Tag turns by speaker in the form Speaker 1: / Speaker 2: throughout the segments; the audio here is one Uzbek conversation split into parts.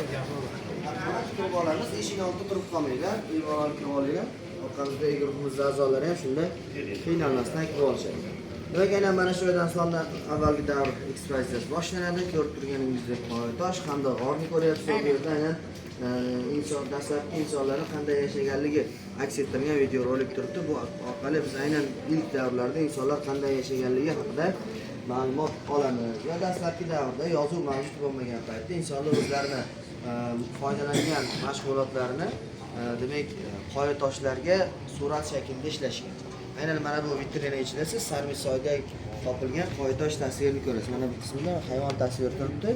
Speaker 1: Kirib olamiz, eshik oldida turib qolmanglar, bemalol kirib olinglar. Orqamizda guruhimizning a'zolari ham shunda qiynalmasdan kirib olishadi. Demak, aynan mana shu yerdan islomdan avvalgi davr ekspeditsiyasi boshlanadi. Ko'rib turganingizdek, Qoyatosh hamda g'orni ko'ryapsiz. Bu yerda aynan dastlabki insonlarning qanday yashaganligi aks ettirilgan videorolik turibdi. Bu orqali biz aynan ilk davrlarda insonlar qanday yashaganligi haqida ma'lumot olamiz. Va dastlabki davrda yozuv mavjud bo'lmagan paytda insonlar o'zlarini foydalangan mashg'ulotlarini demak qoya toshlarga surat shaklida ishlashgan. Aynan mana bu vitrina ichida siz Sarmisoyda topilgan qoya tosh tasvirini ko'rasiz. Mana bu qismida hayvon tasviri turibdi.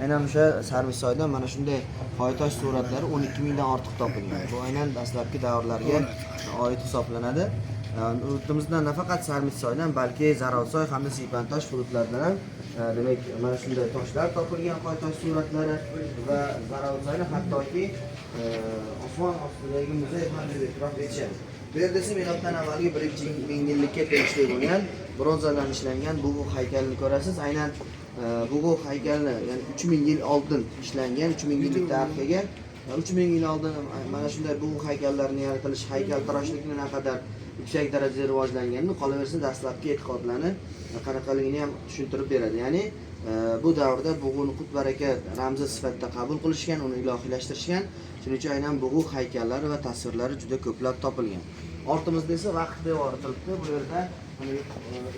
Speaker 1: Aynan o'sha Sarmisoydan mana shunday qoya tosh suratlari 12 mingdan ortiq topilgan. Bu aynan dastlabki davrlarga oid hisoblanadi. Yurtimizda nafaqat Sarmisoydan, balki Zarafsoy hamda Siypantosh hududlaridan ham demak mana shunday toshlar topilgan, qoya tosh suratlari va Zarafsoyni hattoki osmon ostidagi muzey ham deb e'tirof etishadi. Bu yerda esa miloddan avvalgi 1-ming yillikka tegishli bo'lgan bronzadan ishlangan Bug'u haykalini ko'rasiz. Aynan Bug'u haykalni, ya'ni 3000 yil oldin ishlangan, 3000 yillik tarixga 3000 yil oldin mana shunday Bug'u haykallarni yaratilish, haykaltaroshlikning naqadar yuksak darajada rivojlanganini, qolaversa dastlabki e'tiqodlarni qanaqaligini ham tushuntirib beradi. Ya'ni bu davrda Bug'uni qut baraka ramzi sifatida qabul qilishgan, uni ilohiylashtirishgan. Shuning uchun aynan Bug'u haykallari va tasvirlari juda ko'plab topilgan. Ortimizda esa vaqt devori turibdi. Bu yerda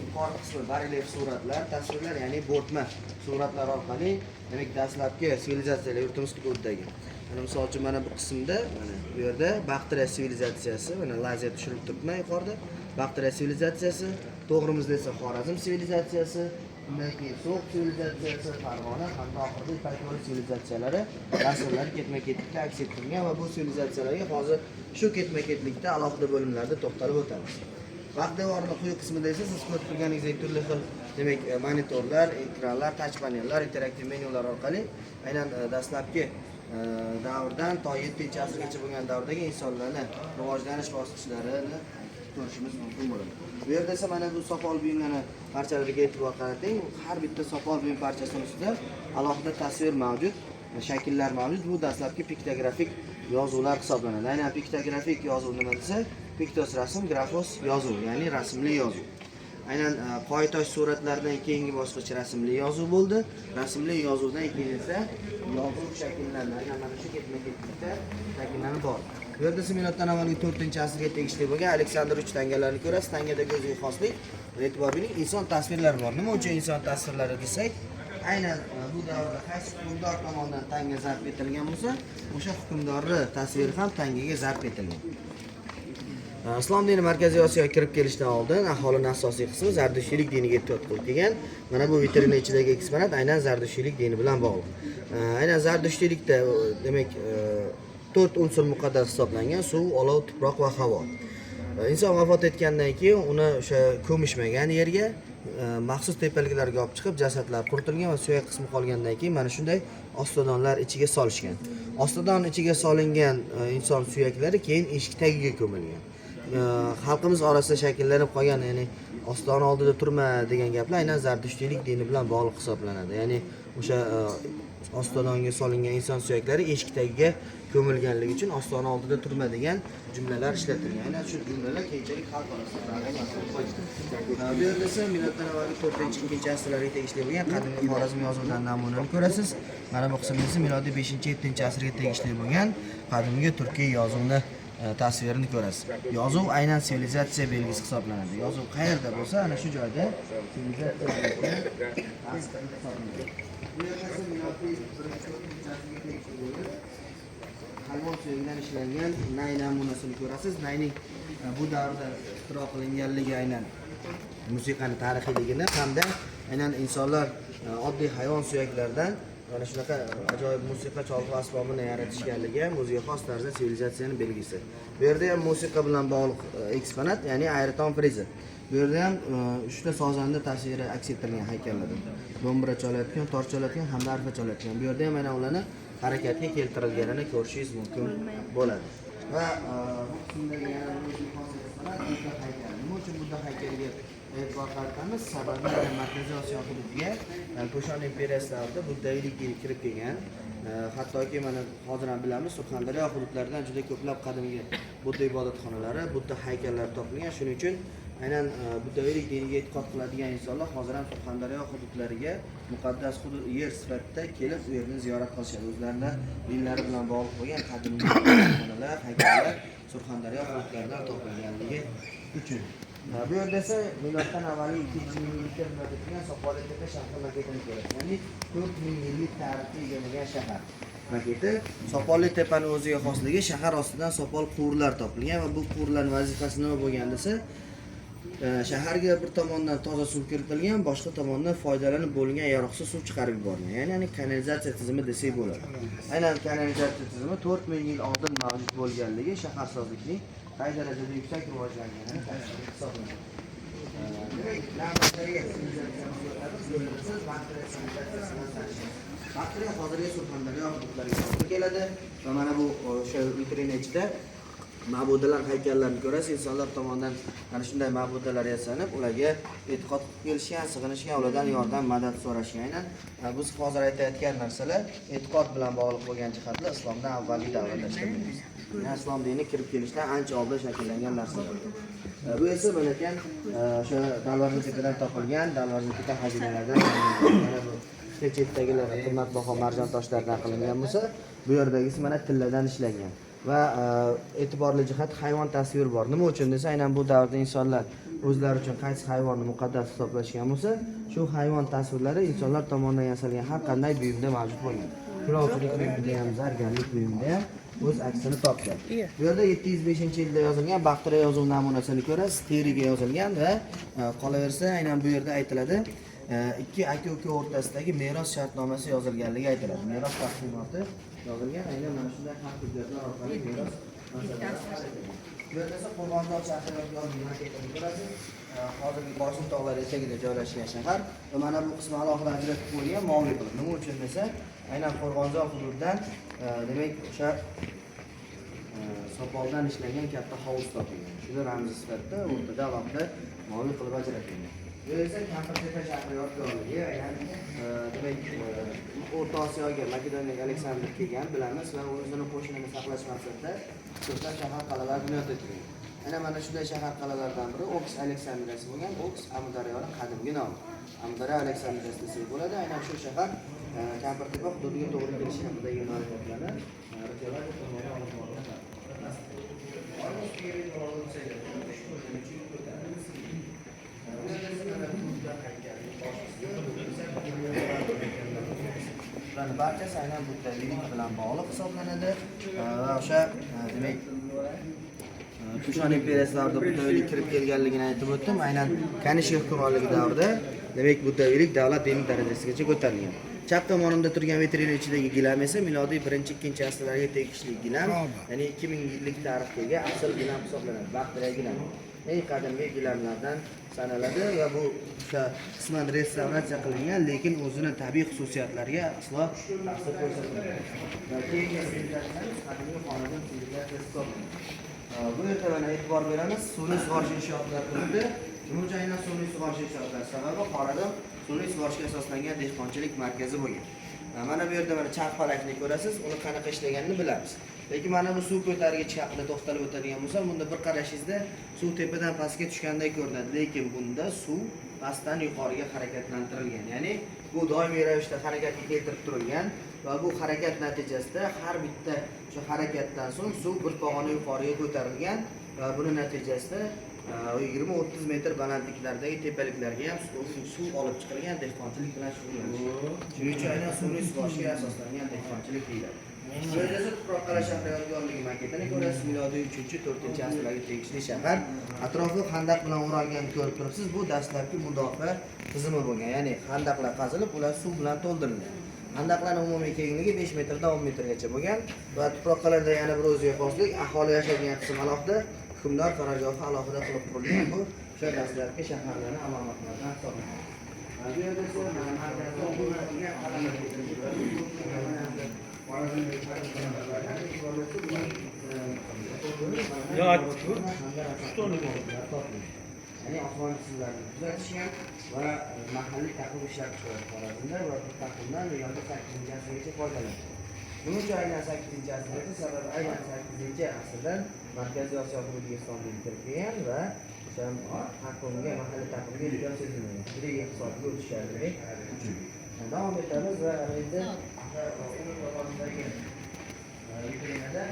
Speaker 1: yuqori qismi barelyef suratlar, tasvirlar, ya'ni bo'rtma suratlar orqali demak dastlabki sivilizatsiyalar yurtimiz hududdagi. Mana misol uchun mana bu qismda mana bu yerda Baqtriya sivilizatsiyasi, mana lazer tushirib turibman yuqorida. Baqtriya sivilizatsiyasi, to'g'rimizda esa Xorazm sivilizatsiyasi, undan keyin So'x sivilizatsiyasi, Farg'ona hamda oxirgi Paytoli sivilizatsiyalari darslarga ketma-ketlikda aks ettirilgan va bu sivilizatsiyalarga hozir shu ketma-ketlikda alohida bo'limlarda to'xtalib o'tamiz. Vaqt devorining quyi qismida esa siz ko'rib turganingizdek turli xil demak monitorlar, ekranlar, touch panellar, interaktiv menyular orqali aynan dastlabki davrdan to 7-asrgacha bo'lgan davrdagi insonlarning rivojlanish bosqichlarini ko'rishimiz mumkin bo'ladi. Bu yerda esa mana bu sopol buyumlarni parchalariga e'tibor qarating. Har bitta sopol buyum parchasining ustida alohida tasvir mavjud, shakllar mavjud. Bu dastlabki piktografik yozuvlar hisoblanadi. Aynan piktografik yozuv nima desa, piktos rasm, grafos yozuv, ya'ni rasmli yozuv. Aynan qoya tosh suratlaridan keyingi bosqich rasmli yozuv bo'ldi. Rasmli yozuvdan keyin esa yozuv shakllanadi. Aynan mana shu ketma-ketlikda shakllanib bor. Bu yerda miloddan avvalgi 4-asrga tegishli bo'lgan Aleksandr 3 tangalarni ko'rasiz. Tangadagi o'ziga xoslik, e'tibor bering, inson tasvirlari bor. Nima uchun inson tasvirlari desak, aynan bu davrda qaysi hukmdor tomonidan tanga zarb etilgan bo'lsa, o'sha hukmdorning tasviri ham tangaga zarb etilgan. Islom dini Markaziy Osiyoga kirib kelishidan oldin aholining asosiy qismi Zardushiylik diniga e'tiqod qilib kelgan. Mana bu vitrina ichidagi eksponat aynan Zardushiylik dini bilan bog'liq. Aynan Zardushiylikda demak 4 unsur muqaddas hisoblangan: suv, olov, tuproq va havo. Inson vafot etgandan keyin uni o'sha ko'mishmagan yerga maxsus tepaliklarga olib chiqib jasadlar quritilgan va suyak qismi qolgandan keyin mana shunday ostodonlar ichiga solishgan. Ostodon ichiga solingan inson suyaklari keyin eshik tagiga ko'milgan. Xalqimiz orasida shakllanib qolgan, ya'ni ostona oldida turma degan gaplar aynan Zardushiylik dini bilan bog'liq hisoblanadi. Ya'ni o'sha ostodonga solingan inson suyaklari eshik tagiga ko'milganligi uchun ostona oldida turma degan jumlalar ishlatilgan. Aynan shu jumlalar keyinchalik xalq orasida bu yerda esa miloddan avvalgi 4-2-asrlarga tegishli bo'lgan qadimiy Xorazm yozuvidan namunani ko'rasiz. Mana bu qismda esa milodiy 5-7-asrga tegishli bo'lgan qadimgi turkiy yozuvni tasvirini ko'rasiz. Yozuv aynan sivilizatsiya belgisi hisoblanadi. Yozuv qayerda bo'lsa, ana shu joyda sivilizatsiya belgisi hisoblanadi. Bu yerda milodiy 1-4-asrga tegishli bo'lgan hayvon suyagidan ishlangan nay namunasini ko'rasiz. Nayning bu davrda ixtiro qilinganligi aynan musiqaning tarixiyligini hamda aynan insonlar oddiy hayvon suyaklaridan mana shunaqa ajoyib musiqa cholg'u asbobini yaratishganligi ham o'ziga xos tarzda sivilizatsiyaning belgisi. Bu yerda ham musiqa bilan bog'liq eksponat, ya'ni ayrton friza. Bu yerda ham 3 ta sozanda tasviri aks ettirilgan haykallardan. Do'mbira chalayotgan, tor chalayotgan hamda arfa chalayotgan. Bu yerda ham mana ularni harakatga keltirilganini ko'rishingiz mumkin bo'ladi. Va bu qismdagi yana bir haykal. Nima uchun Budda haykaliga e'tibor qaratamiz? Sababi Markaziy Osiyo hududiga Ko'shon imperiyasi davrida buddaviylik dini kirib kelgan. Hattoki mana hozir ham bilamiz, Surxondaryo hududlaridan juda ko'plab qadimgi Budda ibodatxonalari, Budda haykallari topilgan. Shuning uchun aynan buddaviylik diniga e'tiqod qiladigan insonlar hozir ham Surxondaryo hududlariga muqaddas hudud yer sifatida kelib, u yerni ziyorat qilishadi. O'zlarining dinlari bilan bog'liq bo'lgan qadimgi ibodatxonalar, haykallar Surxondaryo hududlaridan topilganligi uchun. Bu yerda esa miloddan avvalgi 2-minglikda bunyod etilgan Sopolitepa shahri maketini ko'rasiz. Ya'ni 4000 yillik tarixga ega bo'lgan shahar. Maketi Sopolitepani o'ziga xosligi, shahar ostidan sopol quvurlar topilgan va bu quvurlarning vazifasi nima bo'lgan desa, shaharga bir tomondan toza suv kiritilgan, boshqa tomondan foydalanib bo'lingan yaroqsiz suv chiqarib yuborilgan. Ya'ni kanalizatsiya tizimi desak bo'ladi. Aynan kanalizatsiya tizimi 4000 yil oldin mavjud bo'lganligi shaharsozlikning qay darajada yuksak rivojlanganini hisoblanadi. Bakteriya hozirgi Surxondaryo hududlariga to'g'ri keladi va mana bu o'sha vitrina ichida ma'budalar haykallarni ko'rasiz. Insonlar tomonidan mana shunday ma'budalar yasanib, ularga e'tiqod qilib kelishgan, sig'inishgan, ulardan yordam, madad so'rashgan. Aynan biz hozir aytayotgan narsalar e'tiqod bilan bog'liq bo'lgan jihatlar islomdan avvalgi davrda ishlangan. Islom dini kirib kelishdan ancha oldin shakllangan narsalar. Bu esa bo'lakan o'sha Dalvarzotepadan topilgan, Dalvarzoteka xazinalardan mana bu chetdagilar qimmatbaho marjon toshlardan qilingan bo'lsa, bu yerdagisi mana tilladan ishlangan. Va e'tiborli jihat hayvon tasviri bor. Nima uchun desa, aynan bu davrda insonlar o'zlari uchun qaysi hayvonni muqaddas hisoblashgan bo'lsa, shu hayvon tasvirlari insonlar tomonidan yasalgan har qanday buyumda mavjud bo'lgan. Kulolchilik buyumida ham, zargarlik buyumida ham o'z aksini topdi. Bu yerda 705-yilda yozilgan Baxtira yozuv namunasini ko'rasiz, teriga yozilgan va qolaversa aynan bu yerda aytiladi, ikki aka-uka o'rtasidagi meros shartnomasi yozilganligi aytiladi. Meros taqsimoti yozilgan, aynan mana shunday haq-hujjatlar orqali meros masalalari. Bu yerda esa Qo'rg'onzor shahri yozilgan maketini ko'rasiz. Hozirgi Boshim tog'lari etagida joylashgan shahar va mana bu qismi alohida ajratib qo'yilgan moviy qilib. Nima uchun desa, aynan Qo'rg'onzor hududidan demak o'sha sopoldan ishlangan katta hovuz topilgan. Shuni ramzi sifatida o'rtada alohida moviy qilib ajratilgan. Bu esa Kampirtepa shahri yodgorligi, ya'ni demak O'rta Osiyoga Makedoniyaga Aleksandr kelgan bilamiz va o'zini qo'shinini saqlash maqsadida ko'plab shahar qalalar bunyod etilgan. Mana shunday shahar qalalardan biri Oks Aleksandriyasi bo'lgan. Oks Amudaryoning qadimgi nomi. Amudaryo Aleksandriyasi desak bo'ladi. Aynan shu shahar Kampirtepa hududiga to'g'ri kelishi haqidagi ma'lumotlarni arxeologlar tomonidan olib borilgan. Bularning barchasi aynan buddaviylik bilan bog'liq hisoblanadi va o'sha demak Kushan imperiyasi davrida buddaviylik kirib kelganligini aytib o'tdim. Aynan Kanishka hukmronligi davrida demak buddaviylik davlat diniy darajasigacha ko'tarilgan. Chap tomonimda turgan vitrina ichidagi gilam esa milodiy 1-2 asrlarga tegishli gilam, ya'ni 2000 yillik tarixga ega asl gilam hisoblanadi. Baxtira gilam. Eng qadimgi gilamlardan sanaladi va bu o'sha qisman restavratsiya qilingan, lekin o'zining tabiiy xususiyatlariga aslo ta'sir ko'rsatmagan. Va keyingi qadimgi xonadon sivilizatsiyasi hisoblanadi. Bu yerda mana e'tibor beramiz, suvni sug'orish inshootlar qilindi. Nima uchun aynan suvni sug'orish inshootlar? Sababi Qoradoq suvni sug'orishga asoslangan dehqonchilik markazi bo'lgan. Mana bu yerda mana charxpalakni ko'rasiz, uni qanaqa ishlaganini bilamiz. Lekin mana bu suv ko'targich haqida to'xtalib o'tadigan bo'lsam, bunda bir qarashingizda suv tepadan pastga tushganday ko'rinadi, lekin bunda suv pastdan yuqoriga harakatlantirilgan. Ya'ni bu doimiy ravishda harakatga keltirib turilgan va bu harakat natijasida har bitta o'sha harakatdan so'ng suv bir pog'ona yuqoriga ko'tarilgan va buning natijasida 20-30 metr balandliklardagi tepaliklarga ham suv olib chiqilgan, dehqonchilik bilan shug'ullangan. Shuning uchun aynan suvni sug'orishga asoslangan dehqonchilik deyiladi. Bu yerda Tuproq qala shahri yodgorligi maketini ko'rasiz. Milodiy 3-4 asrlarga tegishli shahar. Atrofi xandaq bilan o'ralganini ko'rib turibsiz. Bu dastlabki mudofaa tizimi bo'lgan. Ya'ni xandaqlar qazilib, ular suv bilan to'ldirilgan. Xandaqlarning umumiy kengligi 5 metrdan 10 metrgacha bo'lgan va Tuproq qalada yana bir o'ziga xoslik, aholi yashaydigan qism alohida, hukmdor qarorgohi alohida qilib qurilgan. Bu o'sha dastlabki shaharlarning alomatlaridan hisoblanadi. Bu yerda ya'ni osmon chiziqlarini tuzatishgan va mahalliy taqvim ishlab chiqarib Xorazmda va bu taqvimdan yo'lda 8-asrgacha foydalangan. Nima uchun aynan 8-asrda? Sababi aynan 8-asrdan Markaziy Osiyo hududiga islomni kirib kelgan va taqvimga, mahalliy taqvimga imkon sezilmagan. Direkt iqtisodga o'tishlari uchun. Davom etamiz va endi vitrinada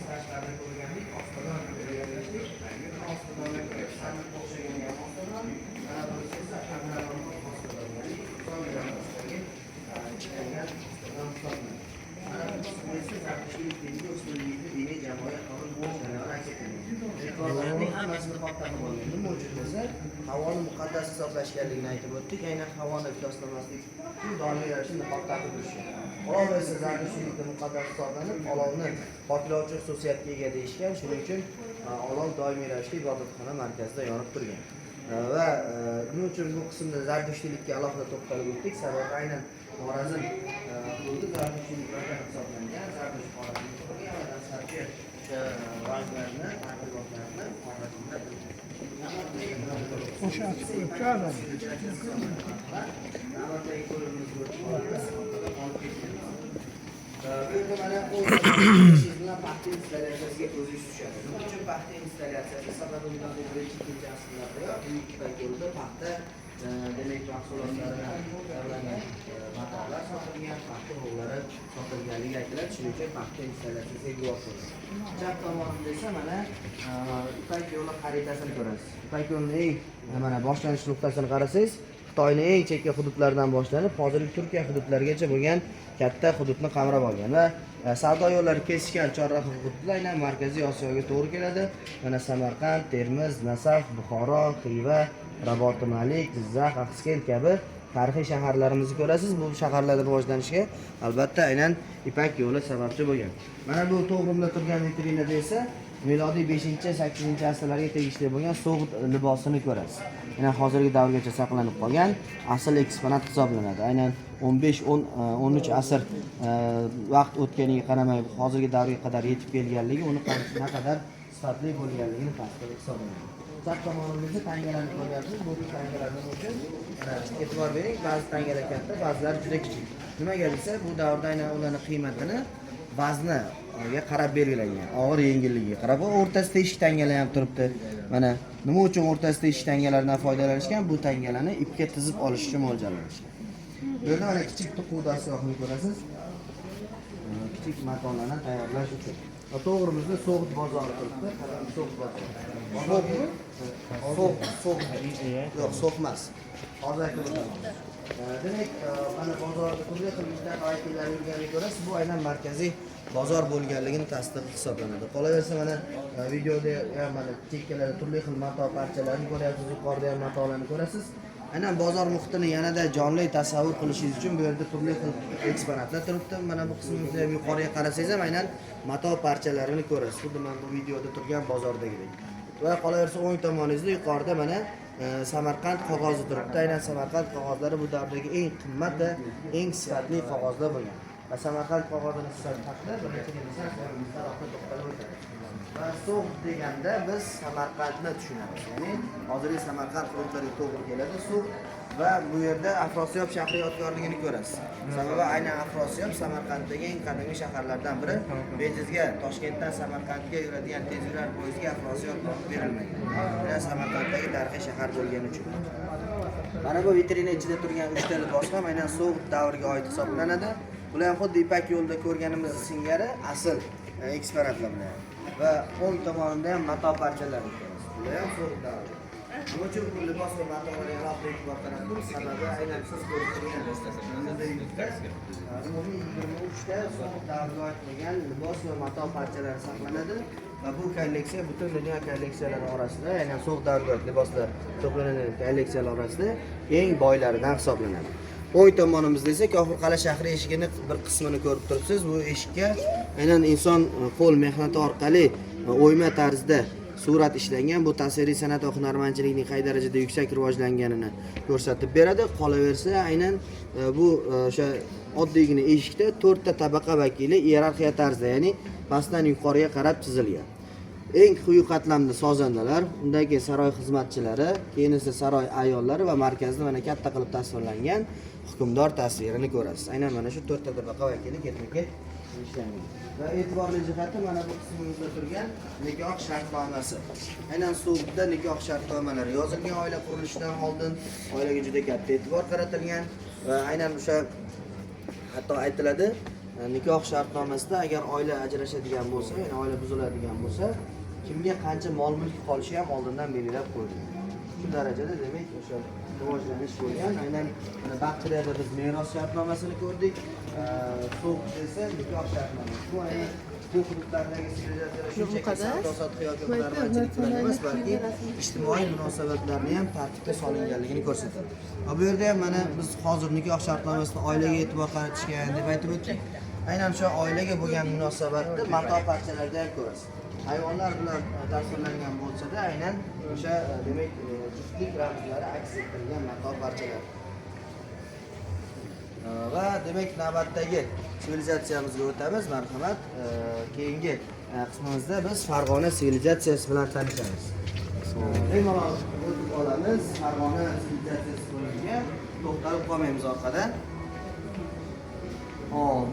Speaker 1: tashqarida ko'rganlik ostidan o'rganishlik. Ostidan sandiq o'xshagan ham ostidan, mana bunisi esa hammalarning ostidan. Mana bu esa zartishlik dinga ustunlikni diniy jamoat qabul qilishini aks ettirgan. Rekorlarning hammasini xatda qilib olgan. Nima uchun desa, havoni muqaddas hisoblashganligini aytib o'tdik. Aynan havoni ifloslanmaslik uchun doimiy ravishda niqobda turishgan. Olov esa zartishlikda muqaddas hisoblanib, olovni poklovchi xususiyatga ega deyishgan. Shuning uchun olov doimiy ravishda ibodatxona markazida yonib turgan. Va nima uchun bu qismda zardushtiylikka alohida to'xtalib o'tdik? Sababi aynan Xorazm hududi zardushtiyliklardan hisoblangan. Zardush Xorazm hududi va dastlabki ranglarni, tartibotlarni Xorazmda
Speaker 2: o'sha o'tadi.
Speaker 1: navbatdagi ko'rimiz bu yerda mana bilan paxta installyatsiyasiga ko'zingiz tushadi. Nima uchun paxta installyatsiyasi? Sababi bundan birinchi asrlarda buyuk Ipak yo'lida paxta demak mahsulotlarini tayyorlangan matolar sotilgan, paxta bug'lari sotilganligi aytiladi. Shuning uchun paxta installyatsiyasiga guvoh bo'ldik. Chap tomonida esa mana Ipak yo'li xaritasini ko'rasiz. Ipak yo'lining mana boshlanish nuqtasini qarasangiz, Xitoyning eng chekka hududlaridan boshlanib, hozirgi Turkiya hududlarigacha bo'lgan katta hududni qamrab olgan va savdo yo'llari kesishgan chorraha hududida aynan Markaziy Osiyoga to'g'ri keladi. Mana Samarqand, Termiz, Nasaf, Buxoro, Xiva, Rabot Malik, Jizzax, Axsikent kabi tarixiy shaharlarimizni ko'rasiz. Bu shaharlarda rivojlanishiga albatta aynan Ipak yo'li sababchi bo'lgan. Mana bu to'g'rimda turgan vitrinada esa milodiy 5-8-asrlarga tegishli bo'lgan so'g'd libosini ko'rasiz. Aynan hozirgi davrgacha saqlanib qolgan asl eksponat hisoblanadi. Aynan 15-13 asr vaqt o'tganiga qaramay hozirgi davrga qadar yetib kelganligi uni naqadar sifatli bo'lganligini tasdiqlab hisoblanadi. Chap tomonimizda tangalarni ko'ryapsiz. Bu tangalar nima uchun? E'tibor bering, ba'zi tangalar katta, ba'zilari juda kichik. Nimaga desa, bu davrda aynan ularning qiymatini vaznga qarab belgilangan. Og'ir yengilligiga qarab, o'rtasida teshik tangalar ham turibdi. Mana nima uchun o'rtasida teshik tangalardan foydalanishgan? Bu tangalarni ipga tizib olish uchun mo'ljallangan. Bu yerda mana kichik to'quv dastgohini ko'rasiz. Kichik matolarni tayyorlash uchun. To'g'rimizda So'g'd bozori turibdi. So'g'd bozori. Yo'q, So'g'mas. Hozir aytib o'taman. Demak, mana bozorda turli xil ishlar aytilgan yurganini ko'rasiz. Bu aynan markaziy bozor bo'lganligini tasdiq hisoblanadi. Qolaversa mana videoda ham mana chekkalarda turli xil mato parchalarini ko'ryapsiz, yuqorida ham matolarni ko'rasiz. Aynan bozor muhitini yanada jonli tasavvur qilishingiz uchun bu yerda turli xil eksponatlar turibdi. Mana bu qismimizda ham yuqoriga qarasangiz ham aynan mato parchalarini ko'rasiz. Xuddi mana bu videoda turgan bozordagidek. Va qolaversa o'ng tomoningizda yuqorida mana Samarqand qog'ozi turibdi. Aynan Samarqand qog'ozlari bu davrdagi eng qimmat va eng sifatli qog'ozlar bo'lgan. Va Samarqand qog'ozini sifat haqida birinchi misolda to'xtalib o'tamiz. Va So'g'd deganda biz Samarqandni tushunamiz. Ya'ni hozirgi Samarqand hududlariga to'g'ri keladi So'g'd va bu yerda Afrosiyob shahri yodgorligini ko'rasiz. Sababi aynan Afrosiyob Samarqanddagi eng qadimiy shaharlardan biri. Bejizga Toshkentdan Samarqandga yuradigan tezyurar poyezdiga Afrosiyob nomi berilmagan. Mana Samarqanddagi tarixiy shahar bo'lgani uchun. Mana bu vitrina ichida turgan 3 ta libos ham aynan So'g'd davriga oid hisoblanadi. Bular ham xuddi Ipak yo'lida ko'rganimiz singari asl eksponatlar bilan. Va o'ng tomonida ham mato parchalari ko'rasiz. Bular ham So'g'd davri. Nima uchun bu libos va matolarga alohida e'tibor qaratdik? Sababi aynan siz ko'rib turgan umumiy 23 ta So'g'd davriga oid bo'lgan libos va mato parchalari saqlanadi. Va bu kolleksiya butun dunyo kolleksiyalari orasida, aynan So'g'd davriga oid liboslar to'planadigan kolleksiyalar orasida eng boylaridan hisoblanadi. O'ng tomonimizda esa Kofirqal'a shahri eshigini bir qismini ko'rib turibsiz. Bu eshikka aynan inson qo'l mehnati orqali o'yma tarzda surat ishlangan. Bu tasviriy san'at va hunarmandchilikning qay darajada yuksak rivojlanganini ko'rsatib beradi. Qolaversa, aynan bu o'sha oddiygina eshikda 4 ta tabaqa vakili iyerarxiya tarzda, ya'ni pastdan yuqoriga qarab chizilgan. Eng quyi qatlamda sozandalar, undan keyin saroy xizmatchilari, keyin esa saroy ayollari va markazda mana katta qilib tasvirlangan hukmdor tasvirini ko'rasiz. Aynan mana shu 4 ta tabaqa vakili ketma-ket ishlangan. Va e'tiborli jihati mana bu qismimizda turgan nikoh shartnomasi. Aynan sudda nikoh shartnomalari yozilgan, oila qurilishidan oldin oilaga juda katta e'tibor qaratilgan va aynan o'sha hatto aytiladi, nikoh shartnomasida agar oila ajrashadigan bo'lsa, ya'ni oila buziladigan bo'lsa, kimga qancha mol-mulk qolishi ham oldindan belgilab qo'yilgan. Shu darajada demak o'sha rivojlanish bo'lgan. Aynan mana Baqtiriyada biz meros shartnomasini ko'rdik. So'qda esa nikoh shartnomasi. Bu aynan bu hududlardagi sivilizatsiyalar shunchaki savdo-sotiq yoki hunarmandchilik bilan emas, balki ijtimoiy munosabatlarni ham tartibga solinganligini ko'rsatadi. Bu yerda ham mana biz hozir nikoh shartnomasida oilaga e'tibor qaratishgan deb aytib o'tdik. Aynan o'sha oilaga bo'lgan munosabatni mato parchalarida ham ko'rasiz. Hayvonlar bilan tasvirlangan bo'lsa-da, aynan o'sha demak juftlik ramzlari aks ettirilgan mato parchalar. Va demak navbatdagi sivilizatsiyamizga o'tamiz, marhamat. Keyingi qismimizda biz Farg'ona sivilizatsiyasi bilan tanishamiz. Bemalol o'tib olamiz. Farg'ona sivilizatsiyasi bo'yicha to'xtalib qolmaymiz orqada.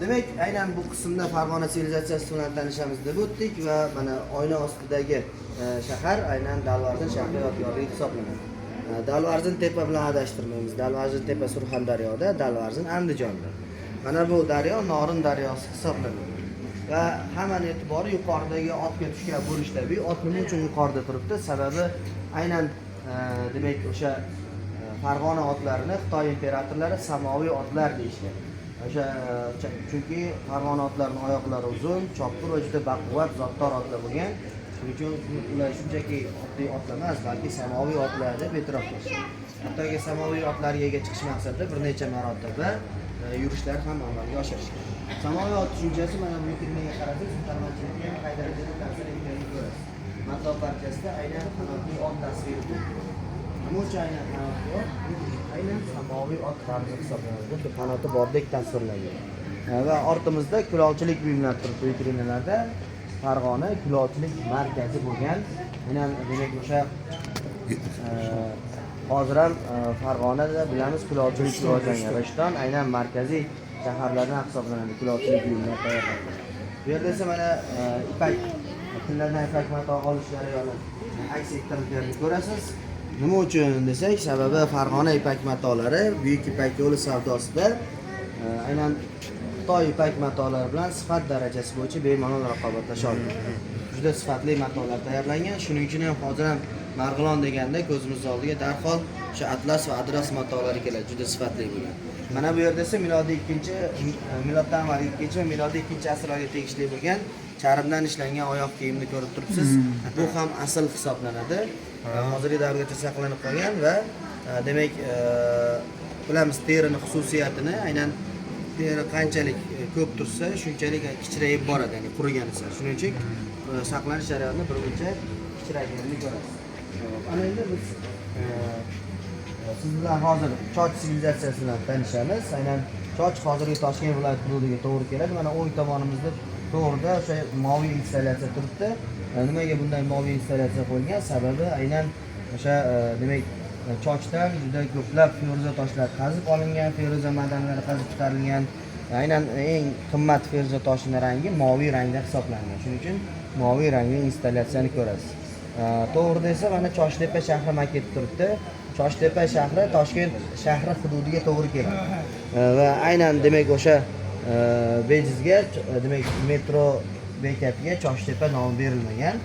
Speaker 1: Demak, aynan bu qismda Farg'ona sivilizatsiyasi bilan tanishamiz deb o'tdik va mana oyna ostidagi shahar aynan Dalvarzin shahri yodgorligi hisoblanadi. Dalvarzin tepa bilan adashtirmaymiz. Dalvarzin tepa Surxondaryoda, Dalvarzin Andijonda. Mana bu daryo Norin daryosi hisoblanadi. Va hammaning e'tibori yuqoridagi otga tushgan bo'lish tabiiy. Ot nima uchun yuqorida turibdi? Sababi aynan demak o'sha Farg'ona otlarini Xitoy imperatorlari samoviy otlar deyishgan. O'sha chunki Farg'ona otlarining oyoqlari uzun, chopqir va juda baquvvat, zotdor otlar bo'lgan. Shuning uchun ular shunchaki oddiy otlar emas, balki samoviy otlar deb e'tirof qilishgan. Hattoki samoviy otlarga ega chiqish maqsadida bir necha marotaba yurishlar ham amalga oshirishgan. Samoviy ot tushunchasi mana bu filmga qarasangiz, hunarmandchilikka ham qay darajada ta'sir etganini ko'rasiz. Mato parchasida aynan qanotli ot tasviri bor. Nima uchun aynan qanotli ot? Aynan samoviy ot ramzi hisoblanadi. Xuddi qanoti bordek tasvirlangan. Va ortimizda kulolchilik buyumlari turibdi vitrinalarda. Farg'ona kulolchilik markazi bo'lgan. Aynan demak o'sha hozir ham Farg'onada bilamiz kulolchilik rivojlangan. Rishton aynan markaziy shaharlardan hisoblanadi kulolchilik buyumlari tayyorlanadi. Bu yerda esa mana ipak tillardan ipak mato olish jarayoni aks ettirilganini ko'rasiz. Nima uchun desak, sababi Farg'ona ipak matolari Buyuk Ipak yo'li savdosida aynan Xitoy ipak matolari bilan sifat darajasi bo'yicha bemalol raqobatlasha oladi. Juda sifatli matolar tayyorlangan. Shuning uchun ham hozir ham Marg'ilon deganda ko'zimiz oldiga darhol o'sha atlas va adras matolari keladi, juda sifatli bo'lgan. Mana bu yerda esa milodiy 2-miloddan avvalgi 2 va milodiy 2-asrlarga tegishli bo'lgan charmdan ishlangan oyoq kiyimni ko'rib turibsiz. Bu ham asl hisoblanadi. Hozirgi davrgacha saqlanib qolgan va demak bilamiz terining xususiyatini, aynan teri qanchalik ko'p tursa, shunchalik kichrayib boradi, ya'ni qurigan esa. Shuning uchun saqlanish jarayonida birmuncha kichrayganini ko'rasiz. Ana endi biz siz bilan hozir Choch sivilizatsiyasi bilan tanishamiz. Aynan Choch hozirgi Toshkent viloyati hududiga to'g'ri keladi. Mana o'ng tomonimizda to'g'rida o'sha moviy installyatsiya turibdi. Nimaga bunday moviy installyatsiya qo'yilgan? Sababi aynan o'sha demak Chochdan juda ko'plab feruza toshlar qazib olingan, feruza madanlari qazib chiqarilgan. Aynan eng qimmat feruza toshining rangi moviy rangda hisoblangan. Shuning uchun moviy rangli installyatsiyani ko'rasiz. To'g'rida esa mana Choshtepa shahri maketi turibdi. Choshtepa shahri Toshkent shahri hududiga to'g'ri keladi. Va aynan demak o'sha bejizga demak metro bekatiga Choshtepa nomi berilmagan.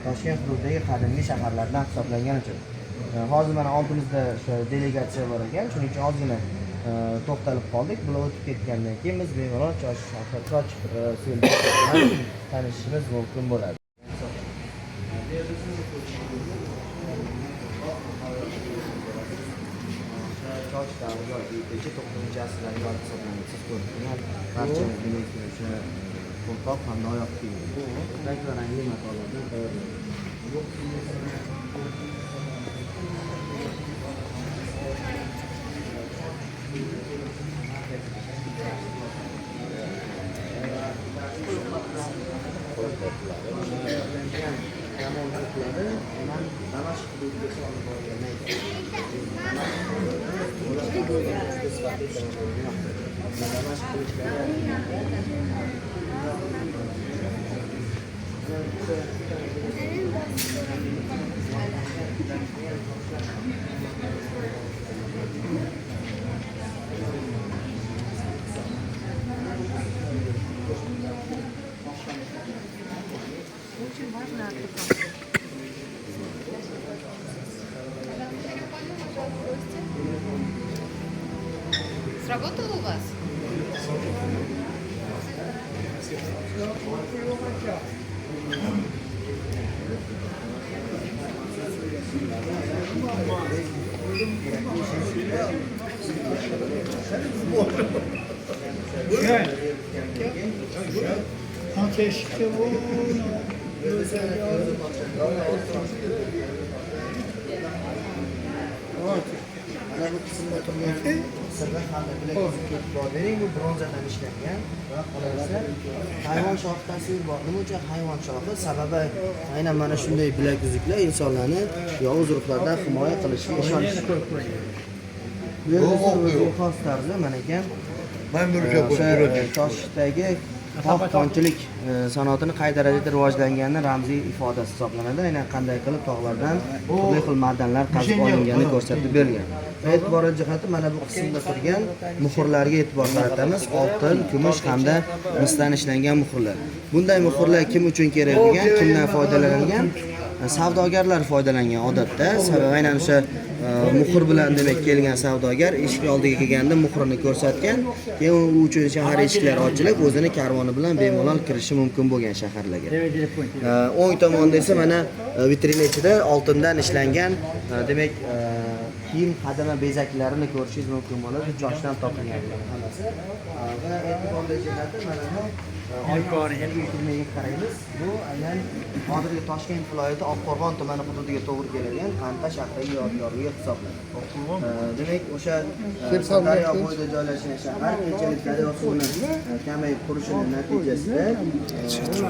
Speaker 1: Toshkent hududidagi qadimgi shaharlardan hisoblangan uchun. Hozir mana oldimizda o'sha delegatsiya bor ekan. Shuning uchun ozgina to'xtalib qoldik. Bular o'tib ketgandan keyin biz bemalol Choch bilan tanishishimiz mumkin bo'ladi. Choch davri yoki 9-asrlarga borib hisoblanadi. Siz ko'rgan barcha demak o'sha qo'lqop hamda oyoq kiyim. Bu rangli matolardan tayyorlanadi.
Speaker 2: Очень важно. Сработало у вас?
Speaker 1: Mana bu qismda turgan sirda hamda bilak bor bering, bu bronzadan ishlangan va qolaversa hayvon shoxi tasvir bor. Nima uchun hayvon shoxi? Sababi aynan mana shunday bilak uzuklar insonlarni yovuz ruhlardan himoya qilishiga ishonish. Bu yerda xos tarzda mana ekan.
Speaker 3: Ben böyle
Speaker 1: Toshdagi tog' sanoatini qay darajada rivojlanganini ramziy ifodasi hisoblanadi. Aynan qanday qilib tog'lardan turli xil ma'danlar qazib olinganini ko'rsatib bergan. E'tiborli jihati mana bu qismda turgan muhrlarga e'tibor qaratamiz. Oltin, kumush hamda misdan ishlangan muhrlar. Bunday muhrlar kim uchun kerak degan, kimdan foydalanilgan? Savdogarlar foydalangan odatda. Sababi aynan o'sha muhr bilan demak kelgan savdogar eshik oldiga kelganda muhrini ko'rsatgan, keyin u uchun shahar eshiklari ochilib, o'zini karvoni bilan bemalol kirishi mumkin bo'lgan shaharlarga. O'ng tomonda esa mana vitrina ichida oltindan ishlangan demak kiyim qadama bezaklarini ko'rishingiz mumkin bo'ladi. Joshdan topilgan hammasi. Va e'tiborli jihati mana bu vitrinaga qaraymiz. Bu aynan hozirgi Toshkent viloyati Oqqo'rg'on tumani hududiga to'g'ri keladigan Qantash shahridagi yodgorligi hisoblanadi. Demak, o'sha daryo bo'yida joylashgan shahar keyinchalik daryo suvining kamayib qurishining natijasida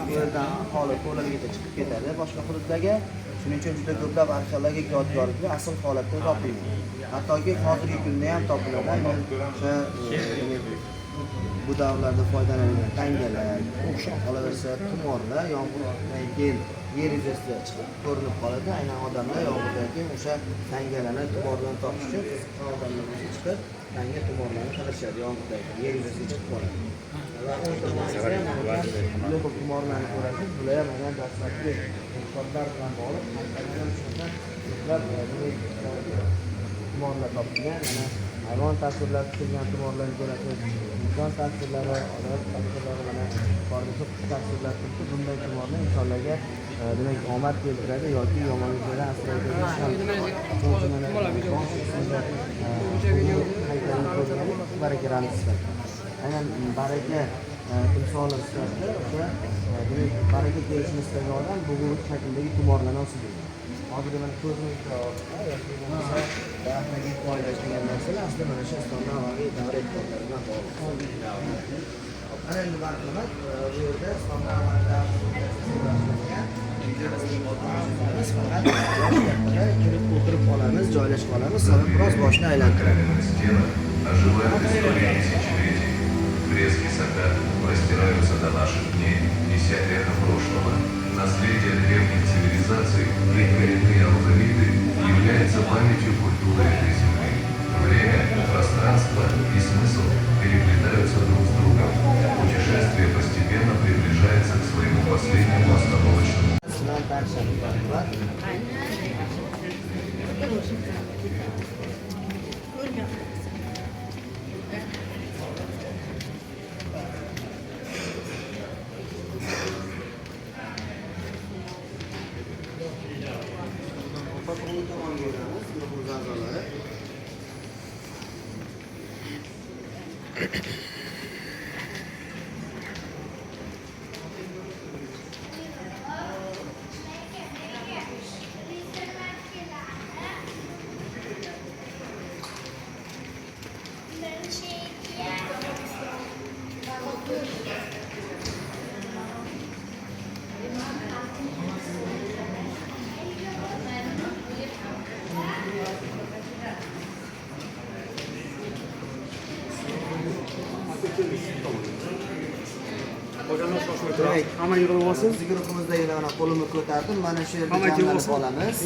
Speaker 1: bu yerdan aholi ko'llargacha chiqib ketadi boshqa hududlarga. Shuning uchun juda ko'plab arxeologik yodgorliklar asl holatda topilgan. Hattoki hozirgi kunda ham topiladi. O'sha bu davrlarda foydalanilgan tangalar, qolaversa tumorlar yomg'irdan keyin yer yuzasiga chiqib ko'rinib qoladi. Aynan odamlar yomg'irdan keyin o'sha tangalarni tumordan topish uchun odamlar chiqib tanga tumorlarni qilishadi yomg'irdan keyin yer yuzasiga chiqib qoladi. Va o'ng tomonda tumorlarni ko'rasiz. Bular ham aynan dastlabki insonlar bilan bog'liq qanchalar shundan tumorlar topilgan. Mana hayvon tasvirlari tushirgan tumorlarni ko'rasiz. İnsan tasvirlari, odam tasvirlari, mana yuqorida qush tasvirlari turibdi. Bunday tumorlar insonlarga demak omad keltiradi yoki yomonliklardan asraydi. Baraka ramzi sifatida. Aynan baraka timsoli sifatida o'sha demak baraka kelishini istagan odam bugungi shakldagi tumorlarni osib hozirgi mana ko'zimizda daraxtlarga joylashgan narsalar aslida mana shu islomdan avvalgi davr e'tiborlaridan bog'liq. Ana endi marhamat, bu yerda islomdan avvalgi kirib o'tirib qolamiz, joylashib qolamiz, sabab biroz boshni aylantiradi.
Speaker 4: Фрески Сагат простираются до наших дней, неся эхо прошлого. Наследие древних цивилизаций и коренные алфавиты является памятью культуры этой земли. Время, пространство и смысл переплетаются друг с другом. Путешествие постепенно приближается к своему последнему остановочному.
Speaker 1: Demak,
Speaker 2: Hamma yig'ilib olsin.
Speaker 1: Biz guruhimizdagi mana qo'limni ko'tardim. Mana shu yerda jamlanib olamiz.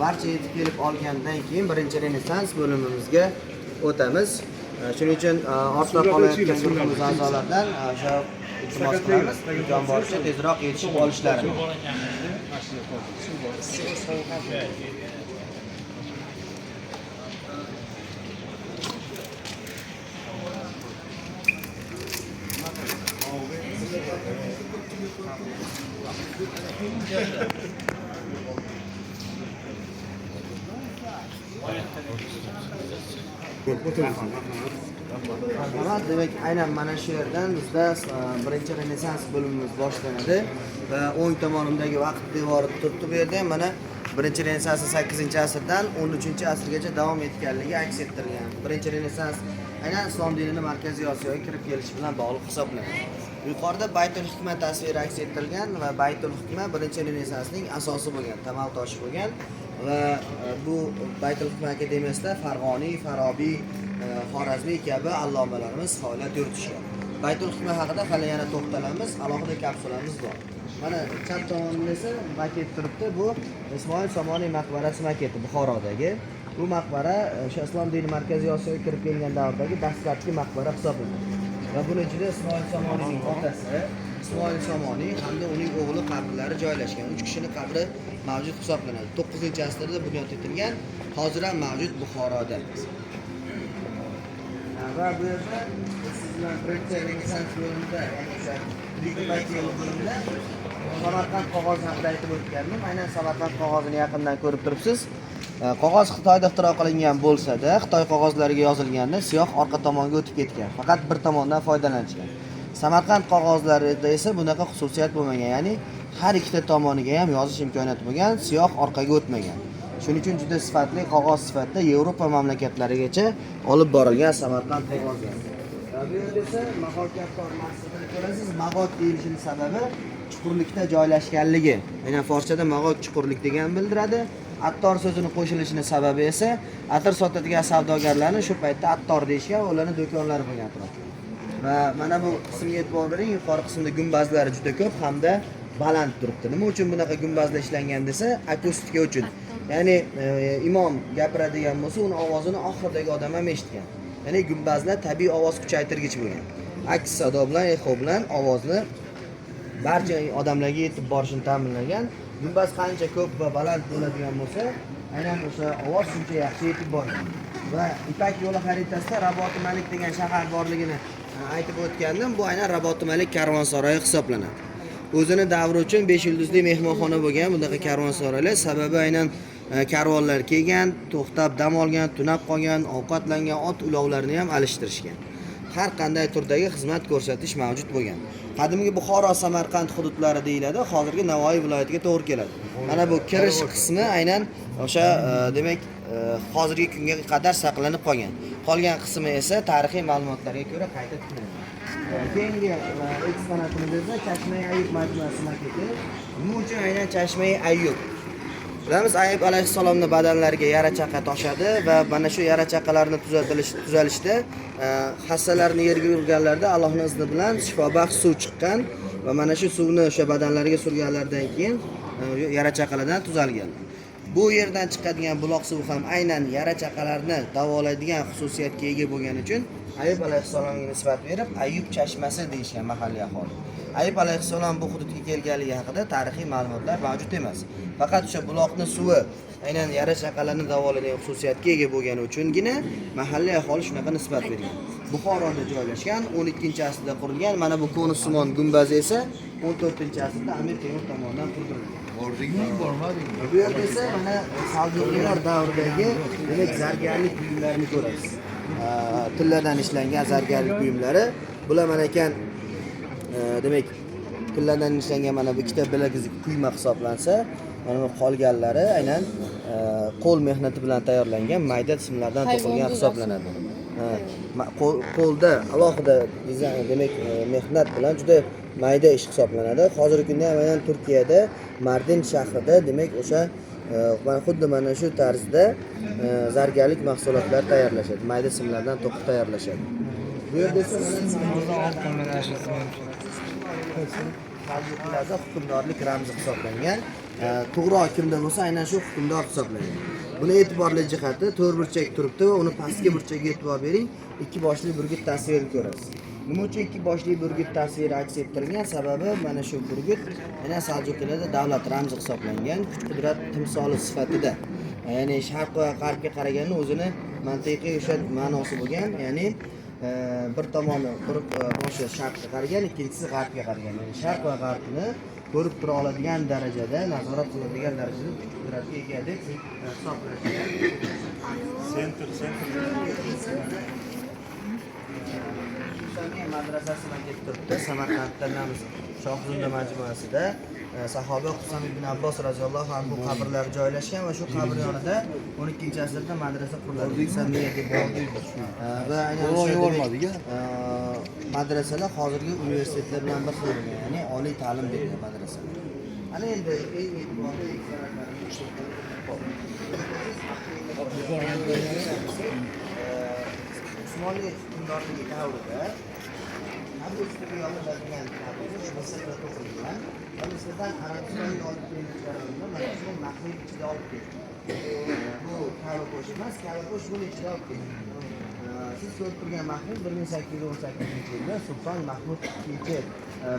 Speaker 1: Barcha yetib kelib olgandan keyin birinchi renessans bo'limimizga o'tamiz. Shuning uchun ortda qolayotgan guruhimiz a'zolaridan o'sha iltimos qilamiz. Imkon boricha tezroq yetishib olishlarini. Marhamat, demak aynan mana shu yerdan bizda birinchi renessans bo'limimiz boshlanadi va o'ng tomonimdagi vaqt devori turibdi bu yerda. Mana birinchi renessans 8-asrdan 13-asrgacha davom etganligi aks ettirilgan. Birinchi renessans aynan islom dinini Markaziy Osiyoga kirib kelishi bilan bog'liq hisoblanadi. Yuqorida Baytul Hikma tasviri aks ettirilgan va Baytul Hikma birinchi renessansning asosi bo'lgan, tamal toshi bo'lgan va bu Baytul Hikma akademiyasida Farg'oniy, Farobiy, Xorazmiy kabi allomalarimiz faoliyat yuritishgan. Baytul Hikma haqida hali yana to'xtalamiz, alohida kapsulamiz bor. Mana chap tomonda esa maket turibdi. Bu Ismoil Somoniy maqbarasi maketi Buxorodagi. Bu maqbara o'sha islom dini Markaziy Osiyoga kirib kelgan davrdagi dastlabki maqbara hisoblanadi. Va buning ichida Ismoil Somoniyning otasi Ismoil Somoniy hamda uning o'g'li qabrlari joylashgan. 3 kishining qabri mavjud hisoblanadi. 9-asrda bunyod etilgan, hozir ham mavjud Buxoroda. Va bu yerda sizlar birinchi renessans bo'limida, ya'ni o'sha bo'limda Samarqand qog'ozi haqida aytib o'tgandim. Aynan Samarqand qog'ozini yaqindan ko'rib turibsiz. Qog'oz Xitoyda ixtiro qilingan bo'lsa-da, Xitoy qog'ozlariga yozilganda siyoh orqa tomonga o'tib ketgan. Faqat bir tomondan foydalanishgan. Samarqand qog'ozlarida esa bunaqa xususiyat bo'lmagan, ya'ni har ikkita tomoniga ham yozish imkoniyati bo'lgan, siyoh orqaga o'tmagan. Shuning uchun juda sifatli qog'oz sifatida Yevropa mamlakatlarigacha olib borilgan Samarqand qog'ozlari. Bu yerda esa Mag'ot Kaptor masjidini ko'rasiz. Mag'ot deyilishining sababi chuqurlikda joylashganligi. Aynan forchada Mag'ot chuqurlik degan bildiradi. Attor so'zini qo'shilishining sababi esa atir sotadigan savdogarlarni shu paytda attor deyishgan, ularning do'konlari bo'lgan atrofda. Va mana bu qismga e'tibor bering, yuqori qismda gumbazlari juda ko'p hamda baland turibdi. Nima uchun bunaqa gumbazlar ishlangan desa, akustika uchun. Ya'ni imom gapiradigan bo'lsa, uning ovozini oxirdagi odam ham eshitgan. Ya'ni gumbazlar tabiiy ovoz kuchaytirgich bo'lgan. Aks sado bilan, eho bilan ovozni barcha odamlarga yetib borishini ta'minlagan. Gumbaz qancha ko'p va baland bo'ladigan bo'lsa, aynan o'sha ovoz shuncha yaxshi yetib boradi. Va Ipak yo'li xaritasida Raboti Malik degan shahar borligini aytib o'tgandim. Bu aynan Raboti Malik karvonsaroyi hisoblanadi. O'zini davri uchun 5 yulduzli mehmonxona bo'lgan bunaqa karvonsaroylar, sababi aynan karvonlar kelgan, to'xtab dam olgan, tunab qolgan, ovqatlangan ot ulovlarini ham alishtirishgan. Har qanday turdagi xizmat ko'rsatish mavjud bo'lgan. Qadimgi Buxoro, Samarqand hududlari deyiladi, hozirgi Navoiy viloyatiga to'g'ri keladi. Mana bu kirish qismi aynan o'sha demak hozirgi kunga qadar saqlanib qolgan. Qolgan qismi esa tarixiy ma'lumotlarga ko'ra qayta tiklangan. Keyingi eksponatimiz esa Chashma-i Ayyub majmuasi maketi. Nima uchun aynan Chashma-i Ayyub? Bilamiz, Ayyub alayhissalomning badanlariga yara chaqa toshadi va mana shu yara chaqalarni tuzalishda hassalarni yerga urganlarda Allohning izni bilan shifobaxsh suv chiqqan va mana shu suvni o'sha badanlariga surganlardan keyin yara chaqalardan tuzalgan. Bu yerdan chiqadigan buloq suvi ham aynan yara chaqalarni davolaydigan xususiyatga ega bo'lgani uchun Ayyub alayhissalomga nisbat berib Ayyub chashmasi deyishgan mahalliy aholi. Ayyub alayhissalom bu hududga kelganligi haqida tarixiy ma'lumotlar mavjud emas. Faqat o'sha buloqning suvi aynan yara chaqalarni davolaydigan xususiyatga ega bo'lgani uchungina mahalliy aholi shunaqa nisbat bergan. Buxoroda joylashgan, 12-asrda qurilgan. Mana bu konussimon gumbazi esa 14-asrda Amir Temur tomonidan qurdirilgan.
Speaker 3: Bordingmi, bormadingmi?
Speaker 1: Bu yerda esa mana Saljuqiylar davridagi demak zargarlik buyumlarini ko'rasiz. Tilladan ishlangan zargarlik buyumlari. Bular mana ekan demak tilladan ishlangan mana bu ikkita bilagizlik quyma hisoblansa, mana bu qolganlari aynan qo'l mehnati bilan tayyorlangan mayda simlardan to'qilgan hisoblanadi. Qo'lda alohida dizayn demak mehnat bilan juda mayda ish hisoblanadi. Hozirgi kunda ham aynan Turkiyada Mardin shahrida demak o'sha xuddi mana shu tarzda zargarlik mahsulotlari tayyorlashadi. Mayda simlardan to'qib tayyorlashadi. Bu yerda esa mana Seljuqlarda hukmdorlik ramzi hisoblangan. To'g'ri kimda bo'lsa aynan shu hukmdor hisoblangan. Buni e'tiborli jihati to'rt burchak turibdi va uni pastki burchagiga e'tibor bering, ikki boshli burgut tasvirini ko'rasiz. Nima uchun ikki boshli burgut tasviri aks ettirilgan? Sababi mana shu burgut yana Seljuqlarda davlat ramzi hisoblangan, kuch-qudrat timsoli sifatida. Ya'ni sharq va g'arbga qaraganda o'zini mantiqiy o'sha ma'nosi bo'lgan, ya'ni bir tomoni boshi sharqqa qaragan, ikkinchisi g'arbga qaragan. Ya'ni sharq va g'arbni ko'rib tura oladigan darajada, nazorat qiladigan darajada qudratga ega deb hisoblangan. Sentr madrasasi mavjud turibdi. Samarqanddan Shohzunda majmuasida sahoba Husayn ibn Abbos radhiyallohu anhu qabrlari joylashgan va shu qabr yonida 12-asrda madrasa quriladi. Samiya deb va aynan o'sha madrasalar hozirgi universitetlar bilan bir xil, ya'ni oliy ta'lim bergan madrasalar. Ana endi eng e'tiborli Usmonli hukmdorligi davrida Abu Sufyon yollangan Misrda to'qilgan va Misrdan Arabistonga olib kelinganlarida mana shu Mahmud ichida olib keldi. Bu Ka'ba emas, Ka'ba buni ichida olib keldi. Siz ko'rib turgan Mahmud 1818-yilda Sulton Mahmud II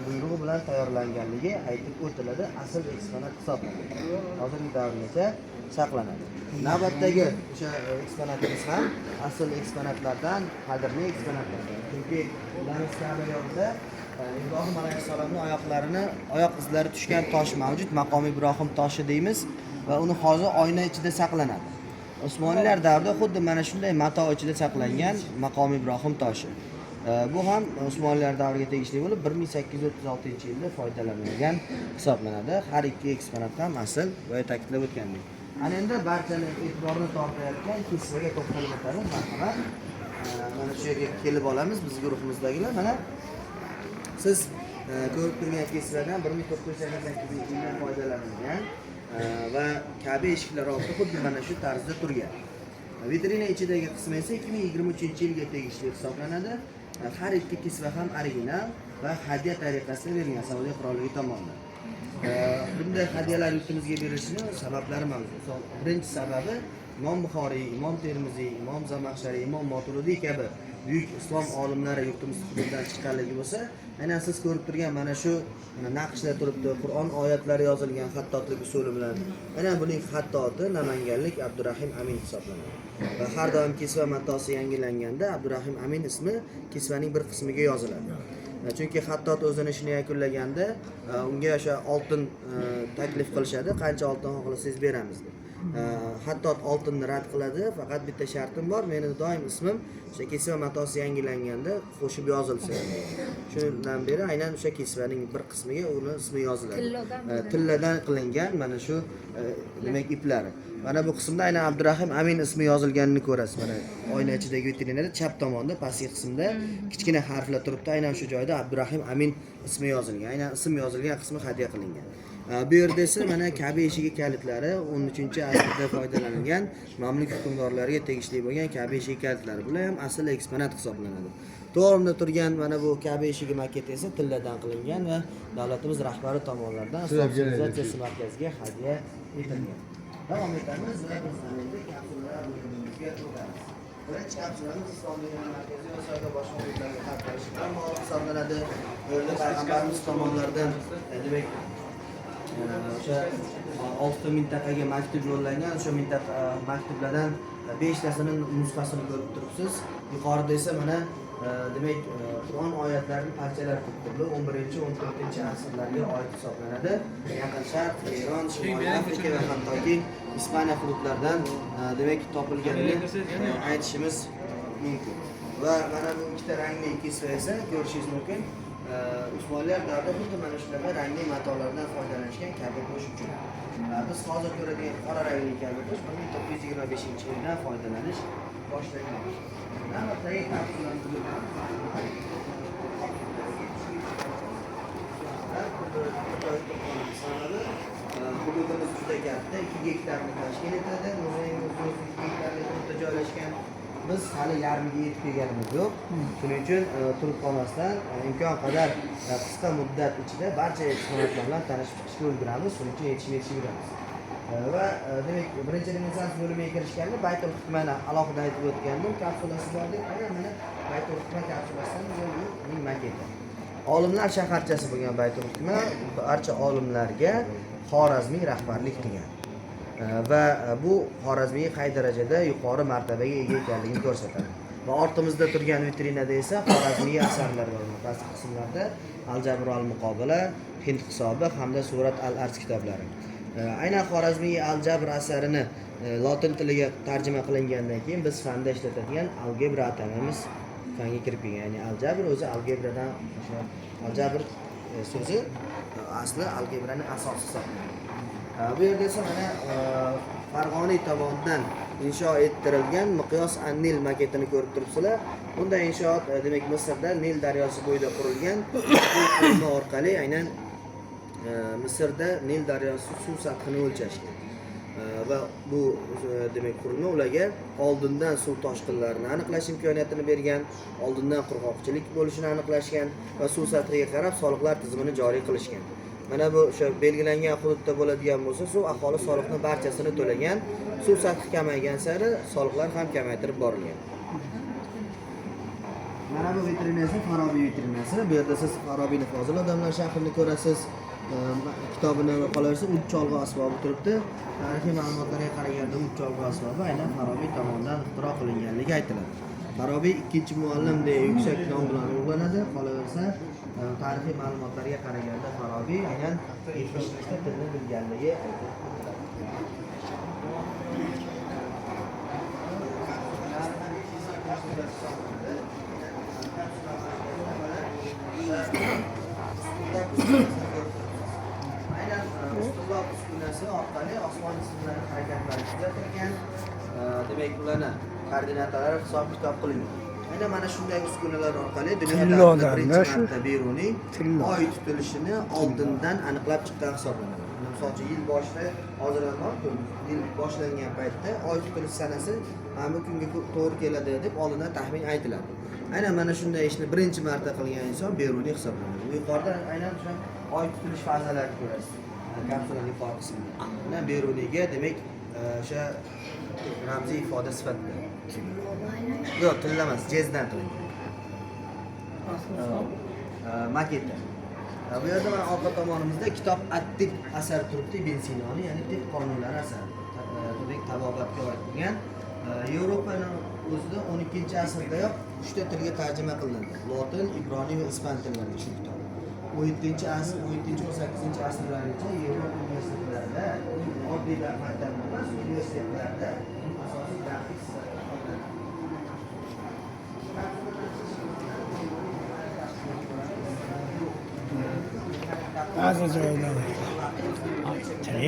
Speaker 1: buyrug'i bilan tayyorlanganligi aytib o'tiladi. Asl eksponat hisoblanadi. Hozirgi davrgacha saqlanadi. Navbatdagi o'sha eksponatimiz ham asl eksponatlardan, qadrli eksponatlardan. Chunki ularning Ka'ba yonida Ibrohim alayhissalomning oyoq izlari tushgan tosh mavjud, maqom Ibrohim toshi deymiz va uni hozir oyna ichida saqlanadi. Usmoniylar davrida xuddi mana shunday mato ichida saqlangan maqom Ibrohim toshi. Bu ham Usmoniylar davriga tegishli bo'lib 1836-yilda foydalanilgan hisoblanadi. Har ikki eksponat ham asl va ta'kidlab o'tgandek. Ana endi barchani e'tiborini tortayotgan kisvaga to'xtalib o'tamiz. Marhamat. Mana shu yerga kelib olamiz biz guruhimizdagilar. Mana siz ko'rib turgan kisvadan 1988-yilda foydalanilgan va Ka'ba eshiklari oldida xuddi mana shu tarzda turgan. Vitrina ichidagi qismi esa 2023-yilga tegishli hisoblanadi. Har ikki kisva ham original va hadya tariqasida berilgan Saudiya qirolligi tomonidan. Bunday hadyalar yurtimizga berilishining sabablari mavjud. Birinchi sababi Imom Buxoriy, Imom Termiziy, Imom Zamaxshariy, Imom Maturidiy kabi buyuk islom olimlari yurtimiz hududidan chiqqanligi bo'lsa, aynan siz ko'rib turgan mana shu naqshlar turibdi, Qur'on oyatlari yozilgan xattotlik usuli bilan. Mana buning xattoti namanganlik Abdurahim Amin hisoblanadi. Va har doim kisva matosi yangilanganda Abdurahim Amin ismi kisvaning bir qismiga yoziladi. Chunki xattot o'zini ishini yakunlaganda unga o'sha oltin taklif qilishadi, qancha oltin xohlasangiz beramiz deb. Xattot oltinni rad qiladi, faqat bitta shartim bor, meni doim ismim o'sha kisva matosi yangilanganda qo'shib yozilsin. Shundan beri aynan o'sha kisvaning bir qismiga uni ismi yoziladi. Tilladan qilingan mana shu demak iplari. Mana bu qismda aynan Abdurahim Amin ismi yozilganini ko'rasiz. Mana oyna ichidagi vitrinada chap tomonda pastki qismda kichkina harflar turibdi. Aynan shu joyda Abdurahim Amin ismi yozilgan. Aynan ism yozilgan qismi hadya qilingan. Bu yerda esa mana Ka'ba eshigi kalitlari 13-asrda foydalanilgan mamluk hukmdorlariga tegishli bo'lgan Ka'ba eshigi kalitlari. Bular ham asl eksponat hisoblanadi. To'g'rimda turgan mana bu Ka'ba eshigi maketi esa tilladan qilingan va davlatimiz rahbari tomonidan Islom sivilizatsiyasi markaziga hadya etilgan. Davom etamiz va biz endi kapsulalar bo'limimizga o'tamiz. Birinchi kapsulamiz Islom diniy markazi Osiyoga boshqa hududlarga tarqalishlar ma'lum hisoblanadi. O'rta payg'ambarimiz tomonidan demak o'sha 6 mintaqaga maktub yo'llangan, o'sha mintaqa maktublardan 5 tasining nusxasini ko'rib turibsiz. Yuqorida esa mana demak Qur'on oyatlarining parchalari turibdi. 11-14-asrlarga oid hisoblanadi. Yaqin Sharq, Eron, Shimoliy Afrika va hattoki Ispaniya hududlaridan demak topilganini aytishimiz mumkin. Va mana bu ikkita rangli kisva esa ko'rishingiz mumkin. Usmoniylar davrida xuddi mana shunaqa rangli matolardan foydalanishgan kabi qo'sh uchun. Biz hozir ko'radigan qora rangli kabi qo'sh 1925-yildan foydalanish boshlangan. Navbatdagi kapsulamiz hududimiz juda katta, 2 gektarni tashkil etadi. Muzeyimiz 2 gektarlik hududda joylashgan. biz hali yarmiga yetib kelganimiz yo'q. Shuning uchun turib qolmasdan imkon qadar qisqa muddat ichida barcha eksponatlar bilan tanishib chiqishga ulguramiz. Shuning uchun yetishib yuramiz. Va demak birinchi renessans bo'limiga kirishganda Baytul Hikmani alohida aytib o'tgandim. Kapsulasi bor deb, mana Baytul Hikma kapsulasidan uning maketi. Olimlar shaharchasi bo'lgan Baytul Hikma barcha olimlarga Xorazmiy rahbarlik qilgan. Va bu Xorazmiy qay darajada yuqori martabaga ega ekanligini ko'rsatadi. Va ortimizda turgan vitrinada esa Xorazmiy asarlar bor. Pastki qismlarda Al-Jabr al-Muqobala, Hind hisobi hamda Surat al-Arz kitoblari. Aynan Xorazmiy Al-Jabr asarini lotin tiliga tarjima qilingandan keyin biz fanda ishlatadigan algebra atamamiz fanga kirib kelgan. Ya'ni Al-Jabr o'zi algebradan o'sha Al-Jabr so'zi asli algebraning asosi hisoblanadi. Bu yerda esa mana Farg'oniy tomonidan insho ettirilgan miqyos an-Nil maketini ko'rib turibsizlar. Bunda inshoot demak Misrda Nil daryosi bo'yida qurilgan. Bu qurilma orqali aynan Misrda Nil daryosi suv sathini o'lchashgan. Va bu demak qurilma ularga oldindan suv toshqinlarini aniqlash imkoniyatini bergan, oldindan qurg'oqchilik bo'lishini aniqlashgan va suv sathiga qarab soliqlar tizimini joriy qilishgan. Mana bu o'sha belgilangan hududda bo'ladigan bo'lsa, suv aholi soliqni barchasini to'lagan, suv sathi kamaygan sari soliqlar ham kamaytirib borilgan. Mana bu vitrina esa Farobiy vitrinasi. Bu yerda siz Farobiyning Fozil odamlar shahrini ko'rasiz. Kitobini qolaversa, uch cholg'u asbobi turibdi. Tarixiy ma'lumotlarga qaraganda uch cholg'u asbobi aynan Farobiy tomonidan ixtiro qilinganligi aytiladi. Farobiy ikkinchi muallim deya yuksak nom bilan ulug'lanadi. Qolaversa, tarixiy ma'lumotlarga qaraganda Farobiy aynan 70 ta tilni bilganligi aytiladi. Ustunloq uskunasi orqali osmon jismlari harakatlari kuzatilgan. Demak, ularni koordinatalari hisob-kitob qilingan. Mana shunday uskunalar orqali dunyoda birinchi marta Beruniy oy tutilishini oldindan aniqlab chiqqan hisoblanadi. Masalan, yil boshida hozirlanmoqda, yil boshlangan paytda oy tutilish sanasi mana bu kunga to'g'ri keladi deb oldindan taxmin aytiladi. Aynan mana shunday ishni birinchi marta qilgan inson Beruniy hisoblanadi. Bu yuqorida aynan o'sha oy tutilish fazalarini ko'rasiz. Kapsulaning yuqori qismida. Mana Beruniyga demak o'sha ramziy ifoda sifatida. Yo'q, tilla emas, jezdan qilingan. Maketi. Bu yerda mana orqa tomonimizda kitob At-Tib asari turibdi, Ibn Sinoni, ya'ni tib qonunlari asari. Demak, tabobatga oid bo'lgan. Yevropaning o'zida 12-asrdayoq 3 ta tilga tarjima qilindi. Lotin, ibroniy va ispan tillariga shu kitob. 17-asr, 17-18 asrlargacha Yevropa universitetlarida oddiy maktablar emas, universitetlarda asosiy grafik
Speaker 3: ba'zi joylarda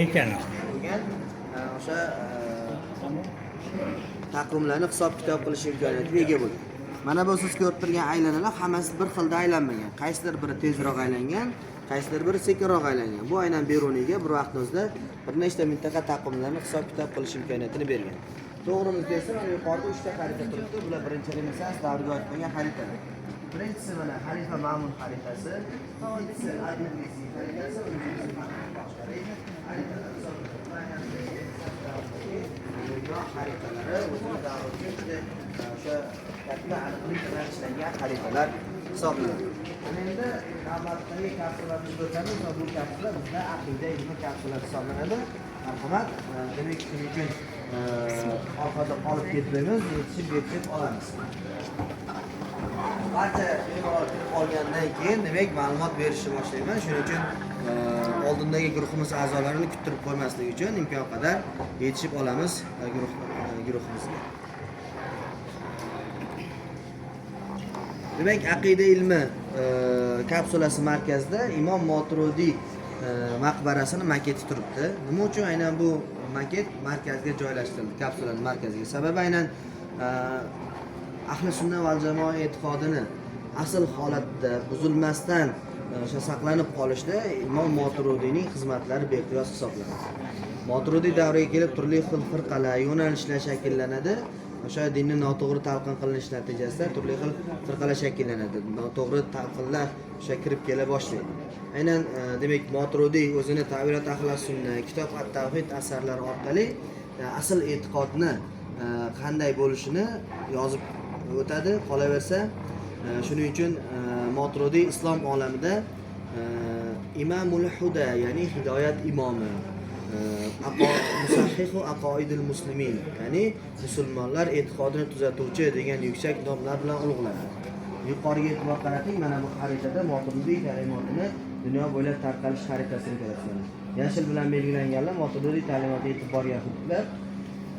Speaker 3: ekan
Speaker 1: o'sha taqvimlarni hisob-kitob qilish imkoniyatiga ega bo'lgan. Mana bu siz ko'rib turgan aylanalar hammasi bir xilda aylanmagan. Qaysidir biri tezroq aylangan, qaysidir biri sekinroq aylangan. Bu aynan Beruniyga bir vaqt o'zida bir nechta mintaqa taqvimlarni hisob-kitob qilish imkoniyatini bergan. To'g'rimiz kelsa, mana yuqorida 3 ta xarita turibdi. Bular birinchi Renessans davriga oid bo'lgan xaritalar. Birinchisi mana Xalifa Ma'mun xaritasi, ikkinchisi Al-Idrisi xaritasi, uchinchisi xaritalari o'zini davriga juda o'sha katta aniqlik bilan ishlangan xaritalar hisoblanadi. Endi navbatdagi kapsulalarni ko'ramiz va bu kapsula bizda aqida ilmi kapsula hisoblanadi. Marhamat, demak shuning uchun orqada qolib ketmaymiz, yetishib olamiz. Barcha bemalol kirib olgandan keyin demak ma'lumot berishni boshlayman. Shuning uchun oldindagi guruhimiz a'zolarini kuttirib qo'ymaslik uchun imkon qadar yetishib olamiz guruhimizga. Demak, aqida ilmi kapsulasi markazida Imom Moturidiy maqbarasini maketi turibdi. Nima uchun aynan bu maket markazga joylashtirildi, kapsulaning markaziga? Sababi aynan ahli sunna va jamoa e'tiqodini asl holatda buzilmasdan o'sha saqlanib qolishda Imom Moturidiyning xizmatlari beqiyos hisoblanadi. Moturidiy davriga kelib turli xil firqalar, yo'nalishlar shakllanadi o'sha dinni noto'g'ri talqin qilinishi natijasida turli xil firqalar shakllanadi. Noto'g'ri talqinlar o'sha kirib kela boshlaydi. Aynan demak Moturidiy o'zini Tavirat Ahli Sunna, Kitob at-Tavhid asarlari orqali asl e'tiqodni qanday bo'lishini yozib o'tadi. Qolaversa, shuning uchun Moturidiy islom olamida Imamul Huda, ya'ni hidoyat imomi, musahhihu aqoidil muslimin, ya'ni musulmonlar e'tiqodini tuzatuvchi degan yuksak nomlar bilan ulug'lanadi. Yuqoriga e'tibor qarating, mana bu xaritada Moturidiy ta'limotini dunyo bo'ylab tarqalish xaritasini ko'rasiz. Yashil bilan belgilanganlar Moturidiy ta'limoti yetib borgan hududlar.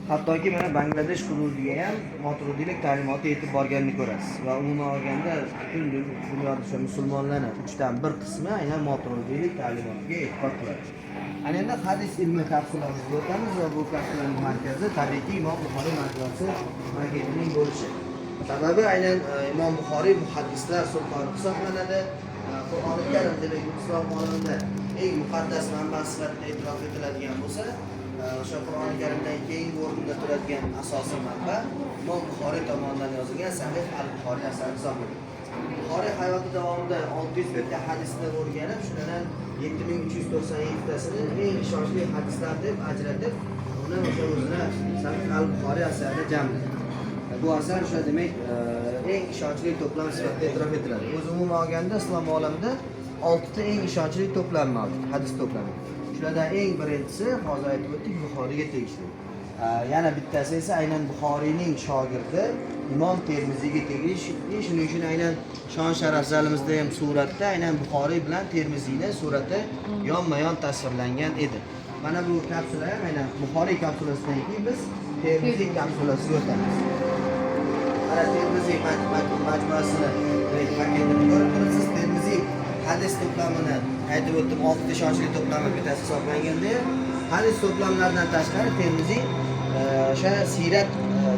Speaker 1: Hattoki mana Bangladesh hududiga ham Moturidiylik ta'limoti yetib borganini ko'rasiz. Va umuman olganda butun dunyoda o'sha musulmonlarning 3dan 1 qismi aynan Moturidiylik ta'limotiga e'tibor qiladi. Ana endi hadis ilmi kapsulamizga o'tamiz va bu kapsulaning markazi tabiiyki Imom Buxoriy majmuasi maketining bo'lishi. Sababi aynan Imom Buxoriy muhaddislar sultoni hisoblanadi. Qur'oni Karim demak islom olamida eng muqaddas manba sifatida e'tirof etiladigan bo'lsa, o'sha Qur'oni Karimdan keyingi o'rinda turadigan asosiy manba Imom Buxoriy tomonidan yozilgan Sahih al-Buxoriy asari hisoblanadi. Buxoriy hayoti davomida 600 ta hadisni o'rganib, shundan 7397 tasini eng ishonchli hadislar deb ajratib, uni o'zini Sahih al-Buxoriy asarida jamlagan. Bu asar o'sha demak eng ishonchli to'plam sifatida e'tirof etiladi. O'z umuman olganda islom olamida 6 ta eng ishonchli to'plam mavjud, hadis to'plami. Shulardan eng birinchisi hozir aytib o'tdik, Buxoriyga tegishli. Yana bittasi esa aynan Buxoriyning shogirdi Imom Termiziyga tegishli. Shuning uchun aynan shon sharaf zalimizda ham suratda aynan Buxoriy bilan Termiziyning surati yonma-yon tasvirlangan edi. Mana bu kapsula ham aynan Buxoriy kapsulasidan keyin biz Termiziy kapsulasiga o'tamiz. Mana Termiziy majmuasini paketini ko'rib turibsiz. Termiziy hadis to'plamini aytib o'tdim, 6 ishonchli to'plami bittasi hisoblanganda, hadis to'plamlaridan tashqari Termiziy o'sha siyrat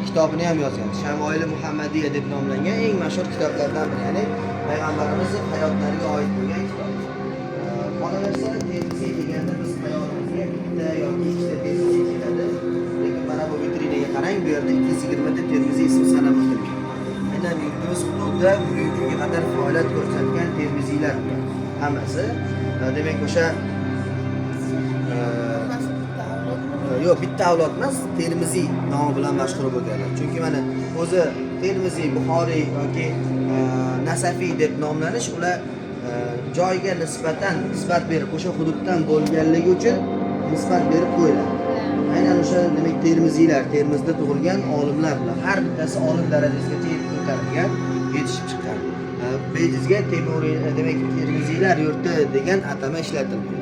Speaker 1: kitobini ham yozgan. Shamoil Muhammadiya deb nomlangan eng mashhur kitoblardan biri, ya'ni payg'ambarimizning hayotlariga oid bo'lgan kitob. Qolaversa, Termiziy deganda biz hayotimizga bitta yoki ikkita Termiziy keladi. Lekin mana bu vitrinaga qarang, bu yerda 220 ta Termiziy ismi sanab o'tilgan. Aynan yurtimiz hududida bugungi kunga qadar faoliyat ko'rsatgan Termiziylar hammasi demak o'sha yo'q, bitta avlod emas, Termiziy nomi bilan mashhur bo'lganlar. Chunki mana o'zi Termiziy, Buxoriy yoki Nasafiy deb nomlanish ular joyga nisbatan nisbat berib, o'sha hududdan bo'lganligi uchun nisbat berib qo'yiladi. Aynan o'sha demak Termiziylar, Termizda tug'ilgan olimlar bilan har bittasi olim darajasigacha yetib ko'tarilgan, yetishib chiqqan. Bejizga Temuriy demak Termiziylar yurti degan atama ishlatilgan.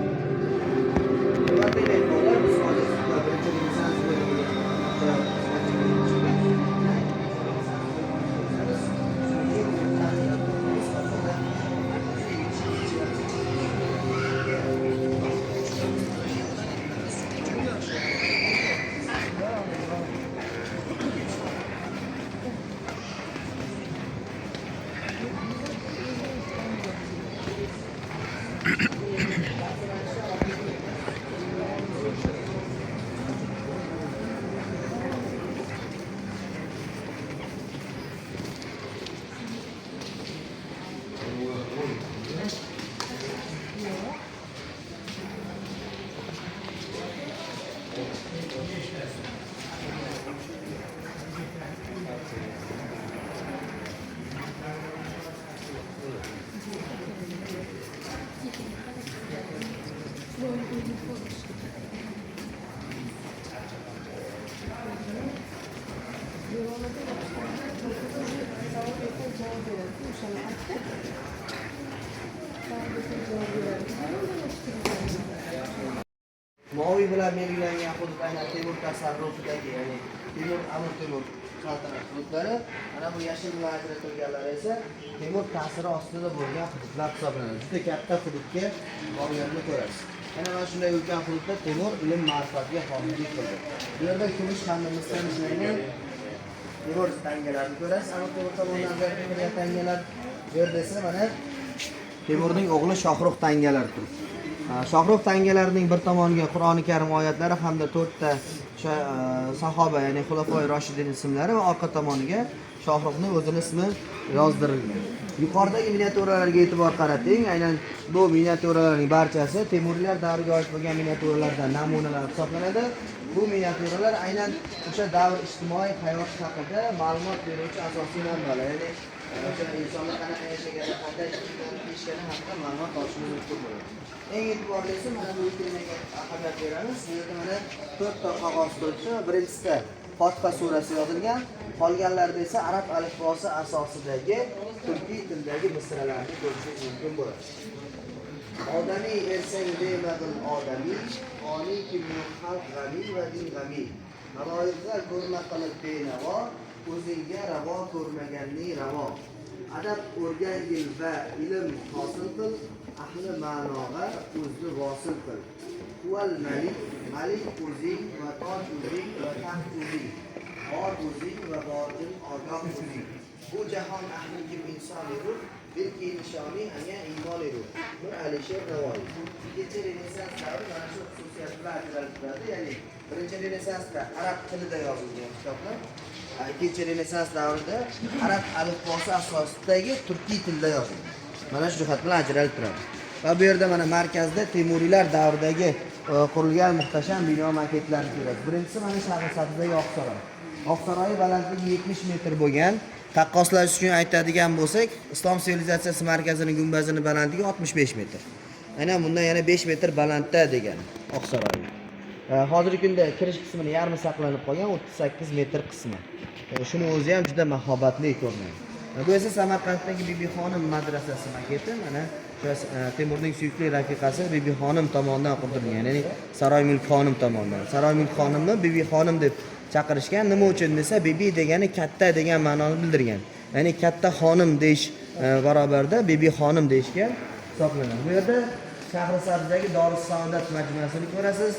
Speaker 1: Moviy bilan belgilangan hudud aynan Temur tasarrufidagi, ya'ni Amir Temur saltanat hududlari, mana bu yashil bilan ajratilganlari esa Temur ta'siri ostida bo'lgan hududlar hisoblanadi. Juda katta hududga borganini ko'rasiz. Yana mana shunday ulkan hududda Temur ilm ma'rifatga homiylik qildi. Bu yerda kumush hamda misdan ishlangan Temur tangalarni ko'rasiz. Amir Temur tomonidan berilgan tangalar. Bu yerda esa mana Temurning o'g'li Shohrux tangalar turibdi. Shohrux tangalarining bir tomoniga Qur'oni Karim oyatlari hamda 4 ta sahoba, ya'ni Xulafoi Roshidin ismlari va orqa tomoniga Shohruxning o'zining ismi yozdirilgan. Yuqoridagi miniatyuralarga e'tibor qarating. Aynan bu miniatyuralarning barchasi Temuriylar davriga oid bo'lgan miniatyuralardan namunalar hisoblanadi. Bu miniatyuralar aynan o'sha davr ijtimoiy hayoti haqida ma'lumot beruvchi asosiy manbalar. Ya'ni o'sha insonlar qanaqa yashagani, qanday ishgani haqida ma'lumot olishimiz mumkin bo'ladi. Eng e'tiborlisi mana bu temaga ahamiyat beramiz. Bu yerda mana 4 ta qog'oz turibdi. Birinchisida Fotiha surasi yozilgan, qolganlarida esa arab alifbosi asosidagi turkiy tildagi misralarni ko'rishingiz mumkin bo'ladi. Odamiy ersang demadil odamiy, oni kimni xalq g'ami va din g'ami. Haloyiqlar ko'rma qilib benavo, o'zingga ravo ko'rmaganning ravo. Adab o'rgangil va ilm hosil qil, ahli ma'noga o'zni vosil qil. Huval malik, malik o'zing va toj o'zing va taxt o'zing. Bor o'zing va borjin ogoh o'zing. Bu jahon ahli kim inson edur, bilki nishoni anga iymon edur. Nur Alisher Navoiy. Ikkinchi Renessans davri mana shu xususiyat bilan ajralib turadi. Ya'ni birinchi Renessansda arab tilida yozilgan kitoblar, ikkinchi Renessans davrida arab alifbosi asosidagi turkiy tilda yozilgan. Mana shu jihat bilan ajralib turadi. Va bu yerda mana markazda Temuriylar davridagi qurilgan muhtasham bino maketlarini ko'rasiz. Birinchisi mana Shahrisabzdagi Oqsaroy. Oqsaroyi balandligi 70 metr bo'lgan. Taqqoslash uchun aytadigan bo'lsak, Islom sivilizatsiyasi markazining gumbazini balandligi 65 metr. Aynan bundan yana 5 metr balandda degan Oqsaroy. Hozirgi kunda kirish qismini yarmi saqlanib qolgan 38 metr qismi. Shuni o'zi ham juda mahobatli ko'rinadi. Bu esa Samarqanddagi Bibixonim madrasasi maketi. Mana shu Temurning suyukli rafiqasi Bibixonim tomonidan qurdirilgan, ya'ni Saroy Mulk xonim tomonidan. Saroy Mulk xonimni Bibixonim deb chaqirishgan. Nima uchun desa, bibi degani katta degan ma'noni bildirgan. Ya'ni katta xonim deyish barobarida Bibixonim deyishgan hisoblanadi. Bu yerda Shahrisabzdagi Dorus-Saodat majmuasini ko'rasiz.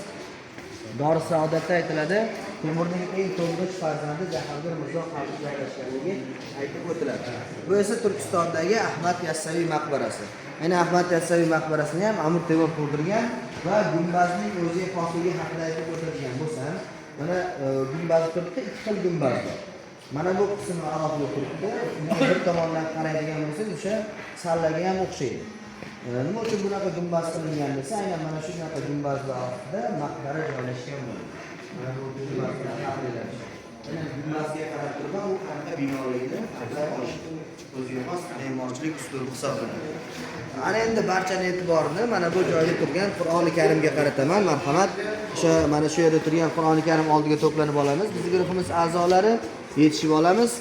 Speaker 1: Dorus-Saodatda aytiladi, Temurning eng to'ng'ich farzandi Jahongir Mirzo qabri joylashganligi aytib o'tiladi. Bu esa Turkistondagi Ahmad Yassaviy maqbarasi. Ayni Ahmad Yassaviy maqbarasini ham Amir Temur qurdirgan va gumbazning o'ziga xosligi haqida aytib o'tilgan bo'lsa, mana gumbaz turibdi, ikki xil gumbaz bor. Mana bu qismi alohida turibdi. Bir tomondan qaraydigan bo'lsangiz, o'sha sallaga ham o'xshaydi. Nima uchun bunaqa gumbaz qilingan desa, aynan mana shu bunaqa gumbazlar ortida maqbara joylashgan bo'ladi. Mana bu gumbazlar qabrlar. Mana gumbazga qarab turib, u qanaqa binoligini aniqlab olish o'ziga xos me'morchilik uslubi hisoblanadi. Ana endi barchaning e'tiborini mana bu joyda turgan Qur'oni Karimga qarataman. Marhamat, o'sha mana shu yerda turgan Qur'oni Karim oldiga to'planib olamiz. Bizning guruhimiz a'zolari yetishib olamiz.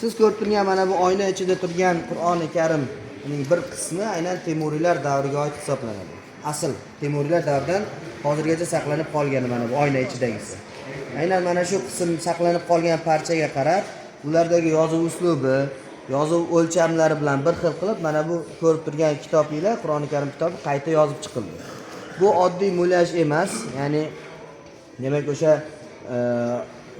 Speaker 1: Siz ko'rib turgan mana bu oyna ichida turgan Qur'oni Karim bir qismi aynan Temuriylar davriga oid hisoblanadi. Asl Temuriylar davridan hozirgacha saqlanib qolgan mana bu oyna ichidagisi. Aynan mana shu qism saqlanib qolgan parchaga qarab, ulardagi yozuv uslubi, yozuv o'lchamlari bilan bir xil qilib mana bu ko'rib turgan kitoblar, Qur'oni Karim kitobi qayta yozib chiqildi. Bu oddiy mulyaj emas, ya'ni demak o'sha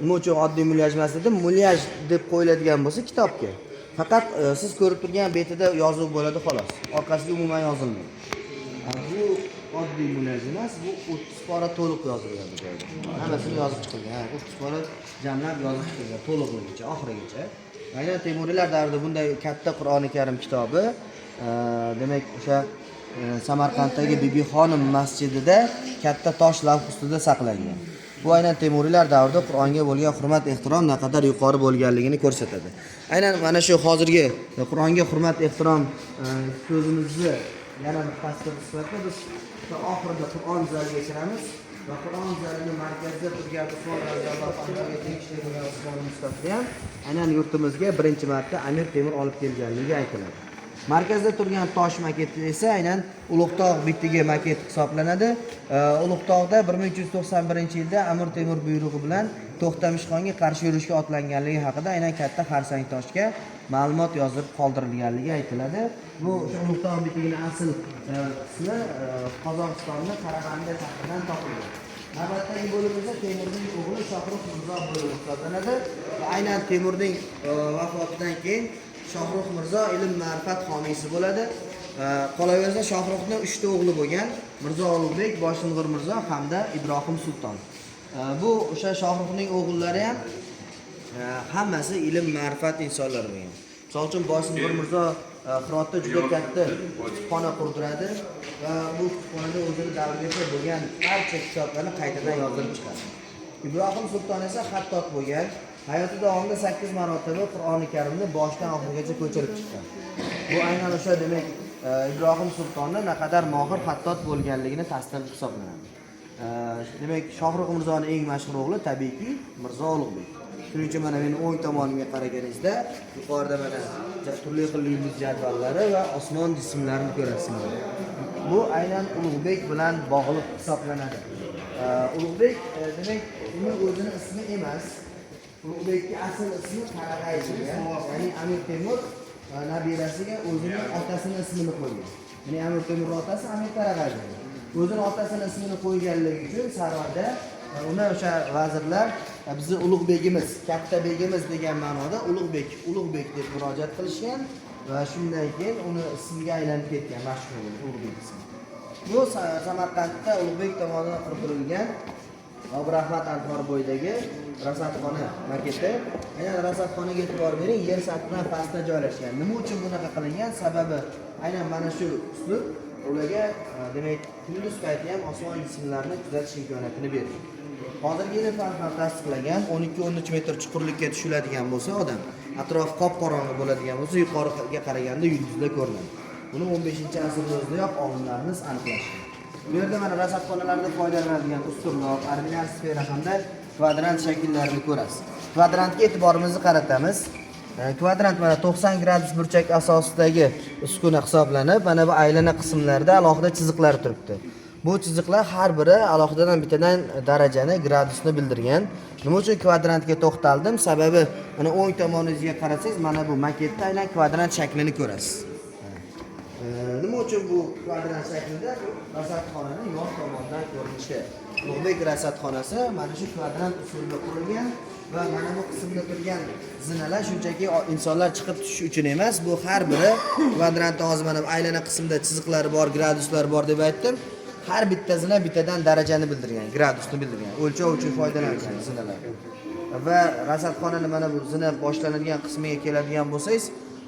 Speaker 1: nima uchun oddiy mulyaj emas dedim? Mulyaj deb qo'yiladigan bo'lsa kitobga faqat siz ko'rib turgan betida yozuv bo'ladi xolos. Orqasiga umuman yozilmaydi. Bu oddiy mulyaj emas, bu 30 pora to'liq yozilgan bu joyda. Hammasini yozib chiqilgan. 30 pora jamlab yozib chiqilgan to'liqligicha, oxirigacha. Aynan Temuriylar davrida bunday katta Qur'oni Karim kitobi, demak o'sha Samarqanddagi Bibixonim masjidida katta tosh lavh ustida saqlangan. Bu aynan Temuriylar davrida Qur'onga bo'lgan hurmat, ehtirom naqadar yuqori bo'lganligini ko'rsatadi. Aynan mana shu hozirgi Qur'onga hurmat, ehtirom so'zimizni yana tasdiq sifatida biz oxirida Qur'on zaliga kiramiz va Qur'on zalini markazida turgan Usmon roziyallohu anhuga tegishli bo'lgan Usmon Mustafa ham aynan yurtimizga birinchi marta Amir Temur olib kelganligi aytiladi. Markazda turgan tosh maketi esa aynan Ulug'tog' bitigi maket hisoblanadi. Ulug'tog'da 1391-yilda Amir Temur buyrug'i bilan To'xtamishxonga qarshi yurishga otlanganligi haqida aynan katta xarsang toshga ma'lumot yozib qoldirilganligi aytiladi. Bu Ulug'tog' bitigining asl qismi Qozog'istonning Qarag'anda shahridan topilgan. Navbatdagi bo'lim esa Temurning o'g'li Shohrux Mirzo bo'limi hisoblanadi. Aynan Temurning vafotidan keyin Shohrux Mirzo ilm ma'rifat homiysi bo'ladi Qolaversa Shohruxning 3 ta o'g'li bo'lgan, Mirzo Ulug'bek, Boshing'ir Mirzo hamda Ibrohim Sulton. Bu o'sha Shohruxning o'g'illari ham hammasi ilm, ma'rifat insonlari bo'lgan. Misol uchun Boshing'ir Mirzo Hirotda juda katta kutubxona qurdiradi va bu kutubxonada o'zining davrigacha bo'lgan barcha kitoblarni qaytadan yozdirib chiqadi. Ibrohim Sulton esa xattot bo'lgan, hayoti davomida 8 marotaba Qur'oni Karimni boshdan oxirigacha ko'chirib chiqqan. Bu aynan o'sha demak Ibrohim Sultonning naqadar mohir xattot bo'lganligini tasdiq hisoblanadi. Demak, Shohrux Mirzoning eng mashhur o'g'li tabiiyki Mirzo Ulug'bek. Shuning uchun mana meni o'ng tomonimga qaraganingizda yuqorida mana turli xil yulduz jadvallari va osmon jismlarini ko'rasizlar. Bu aynan Ulug'bek bilan bog'liq hisoblanadi. Ulug'bek demak uning o'zining ismi emas. Ulug'bekning asl ismi Qarag'ay bo'lgan. Ya'ni Amir Temur nabirasiga o'zining otasining ismini qo'ygan. Ya'ni Amir Temurning otasi Amir Qarag'ay bo'lgan. O'zining otasining ismini qo'yganligi uchun saroyda uni o'sha vazirlar bizni Ulug'begimiz, katta begimiz degan ma'noda Ulug'bek deb murojaat qilishgan va shundan keyin uni ismiga aylanib ketgan mashhur Ulug'bek ismi. Bu Samarqandda Ulug'bek tomonidan qurdirilgan Obirahmat Anhor bo'yidagi rasadxona maketi. Aynan rasadxonaga e'tibor bering, yer sathidan pastda joylashgan. Nima uchun bunaqa qilingan? Sababi aynan mana shu uslub ularga demak kunduz payti ham osmon jismlarini kuzatish imkoniyatini berdi. Hozirgi ilm ham tasdiqlagan 12-13 metr chuqurlikka tushiladigan bo'lsa odam, atrof qop-qorong'i bo'ladigan bo'lsa, yuqoriga qaraganda yulduzlar ko'rinadi. Buni 15-asrning o'zidayoq olimlarimiz aniqlashgan. Bu yerda mana rasadxonalarda foydalanadigan ustunlar, arminar sfera hamda kvadrant shakllarini ko'rasiz. Kvadrantga e'tiborimizni qaratamiz. Kvadrant mana 90 gradus burchak asosidagi uskuna hisoblanib, mana bu aylana qismlarda alohida chiziqlar turibdi. Bu chiziqlar har biri alohidadan bittadan darajani, gradusni bildirgan. Nima uchun kvadrantga to'xtaldim? Sababi mana o'ng tomoningizga qarasangiz, mana bu maketda aynan kvadrant shaklini ko'rasiz. Nima uchun bu kvadrant shaklida? Rasadxonaning yon tomonidan ko'rinishi. Ulug'bek rasadxonasi mana shu kvadrant usulida qurilgan va mana bu qismda turgan zinalar shunchaki insonlar chiqib tushish uchun emas, bu har biri kvadrantda hozir mana aylana qismida chiziqlari bor, graduslari bor deb aytdim. Har bitta zina bittadan darajani bildirgan, gradusni bildirgan. O'lchov uchun foydalanilgan zinalar. Va rasadxonani mana bu zina boshlanadigan qismiga keladigan bo'lsangiz,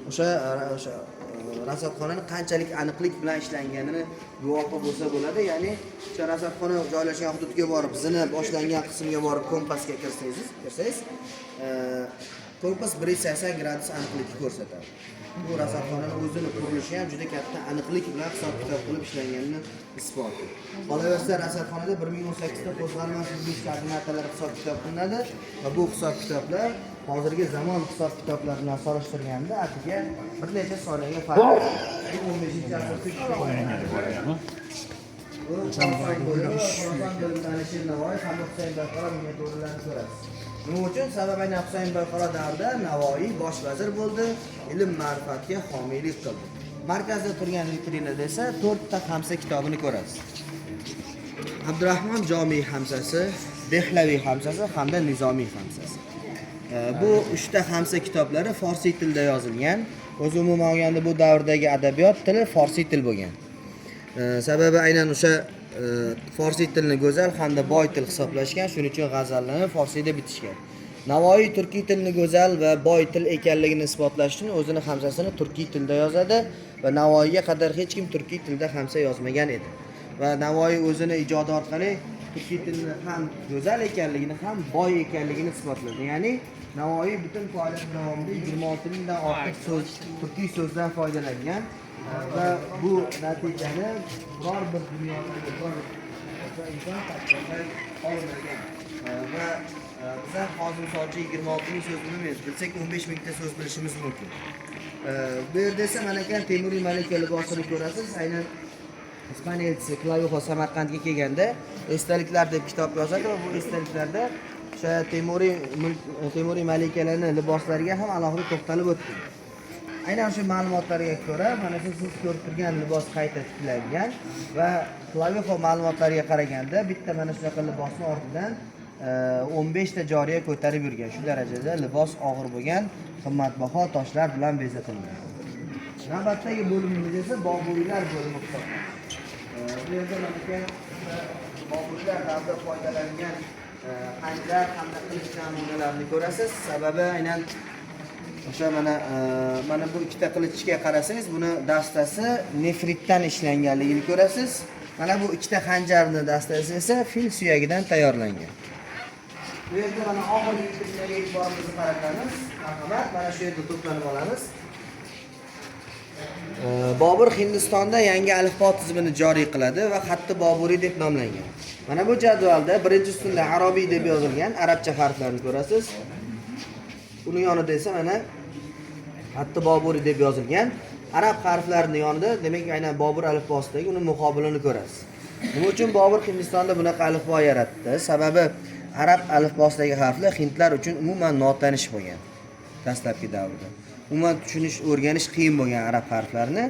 Speaker 1: o'sha rasadxonaning qanchalik aniqlik bilan ishlanganini guvohi bo'lsa bo'ladi. Ya'ni o'sha rasadxona joylashgan hududga borib, zina boshlangan qismga borib kompasga kirsangiz, kompas 180 gradus aniqlikni ko'rsatadi. Bu rasadxonaning o'zining qurilishi ham juda katta aniqlik bilan hisob-kitob qilib ishlanganini isboti. Qolaversa, rasadxonada 1018 ta qo'zg'almas yurgish koordinatalari hisob-kitob qilinadi va bu hisob-kitoblar hozirgi zamon hisob-kitoblar bilan solishtirganda atiga bir necha soniyaga farq. 15-asr Nima uchun? Sababi aynan Husayn Boyqaro davrida Navoiy bosh vazir bo'ldi, ilm ma'rifatga homiylik qildi. Markazda turgan vitrinada esa 4 ta Hamsa kitobini ko'rasiz. Abdurahmon Jomiy Hamsasi, Dehlaviy Hamsasi hamda Nizomiy Hamsasi. Bu 3 ta Hamsa kitoblari forsiy tilda yozilgan. O'zi umuman olganda bu davrdagi adabiyot tili forsiy til bo'lgan. Sababi aynan o'sha forsiy tilni go'zal hamda boy til hisoblashgan, shuning uchun g'azallarni forsiyda bitishgan. Navoiy turkiy tilni go'zal va boy til ekanligini isbotlash uchun o'zining hamsasini turkiy tilda yozadi va Navoiyga qadar hech kim turkiy tilda hamsa yozmagan edi. Va Navoiy o'zining ijodi orqali turkiy tilni ham go'zal ekanligini ham boy ekanligini isbotladi. Ya'ni Navoiy butun faoliyat davomida 26 mingdan ortiq so'z, turkiy so'zdan foydalangan va bu natijani biror bir dunyodagi bir inson tasdiqlay olmagan. Va bizlar hozir misol uchun 26 ming so'z bilmaymiz, bilsak 15 mingta so'z bilishimiz mumkin. Bu yerda esa mana ekan Temuriy malika libosini ko'rasiz. Aynan Ispaniya elchisi Klavijo Samarqandga kelganda esdaliklar deb kitob yozadi va bu esdaliklarda o'sha Temuriy malikalarning liboslariga ham alohida to'xtalib o'tdi. Aynan shu ma'lumotlarga ko'ra, mana shu siz ko'rib turgan libos qayta tiklangan va Klavijo ma'lumotlariga qaraganda bitta mana shunaqa libosni ortidan 15 ta joriya ko'tarib yurgan. Shu darajada libos og'ir bo'lgan, qimmatbaho toshlar bilan bezatilgan. Navbatdagi bo'limimiz esa Boburiylar bo'limi hisoblanadi. Bu yerda mana Boburiylar davrida foydalangan xanjar hamda qilich namunalarini ko'rasiz. Sababi aynan o'sha mana bu ikkita qilichga qarasangiz, buni dastasi nefritdan ishlanganligini ko'rasiz. Mana bu ikkita xanjarning dastasi esa fil suyagidan tayyorlangan. Bu yerda mana oxirgi qilichlarga e'tiborimizni qaratamiz. Marhamat, mana shu yerda to'planib olamiz. Bobur Hindistonda yangi alifbo tizimini joriy qiladi va xatti Boburiy deb nomlangan. Mana bu jadvalda birinchi ustunda Arabiy deb yozilgan arabcha harflarni ko'rasiz. Uning yonida esa mana xatti Boburiy deb yozilgan arab harflarining yonida, demak aynan Bobur alifbosidagi uni muqobilini ko'rasiz. Nima uchun Bobur Hindistonda bunaqa alifbo yaratdi? Sababi arab alifbosidagi harflar hindlar uchun umuman notanish bo'lgan dastlabki davrda. Umuman tushunish, o'rganish qiyin bo'lgan arab harflarini.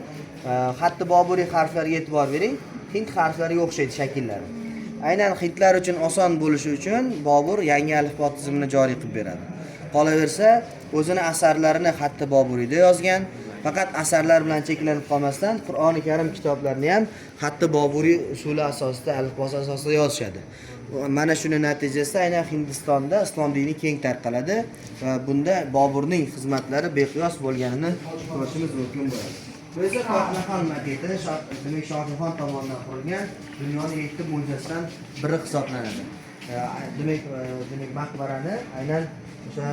Speaker 1: Xatti Boburiy harflariga e'tibor bering. Hind harflariga o'xshaydi shakllari. Aynan hindlar uchun oson bo'lishi uchun Bobur yangi alifbo tizimini joriy qilib beradi. Qolaversa, o'zini asarlarini xatti Boburiyda yozgan. Faqat asarlar bilan cheklanib qolmasdan, Qur'oni Karim kitoblarini ham xatti Boburiy usuli asosida, alifbosi asosida yozishadi. Mana shuni natijasida aynan Hindistonda islom dini keng tarqaladi va bunda Boburning xizmatlari beqiyos bo'lganini ko'rishimiz mumkin bo'ladi. Bu esa Tohmaxon maketi, demak Shohjahon tomonidan qurilgan dunyoning 7 mo'jizasidan biri hisoblanadi. Demak maqbarani aynan o'sha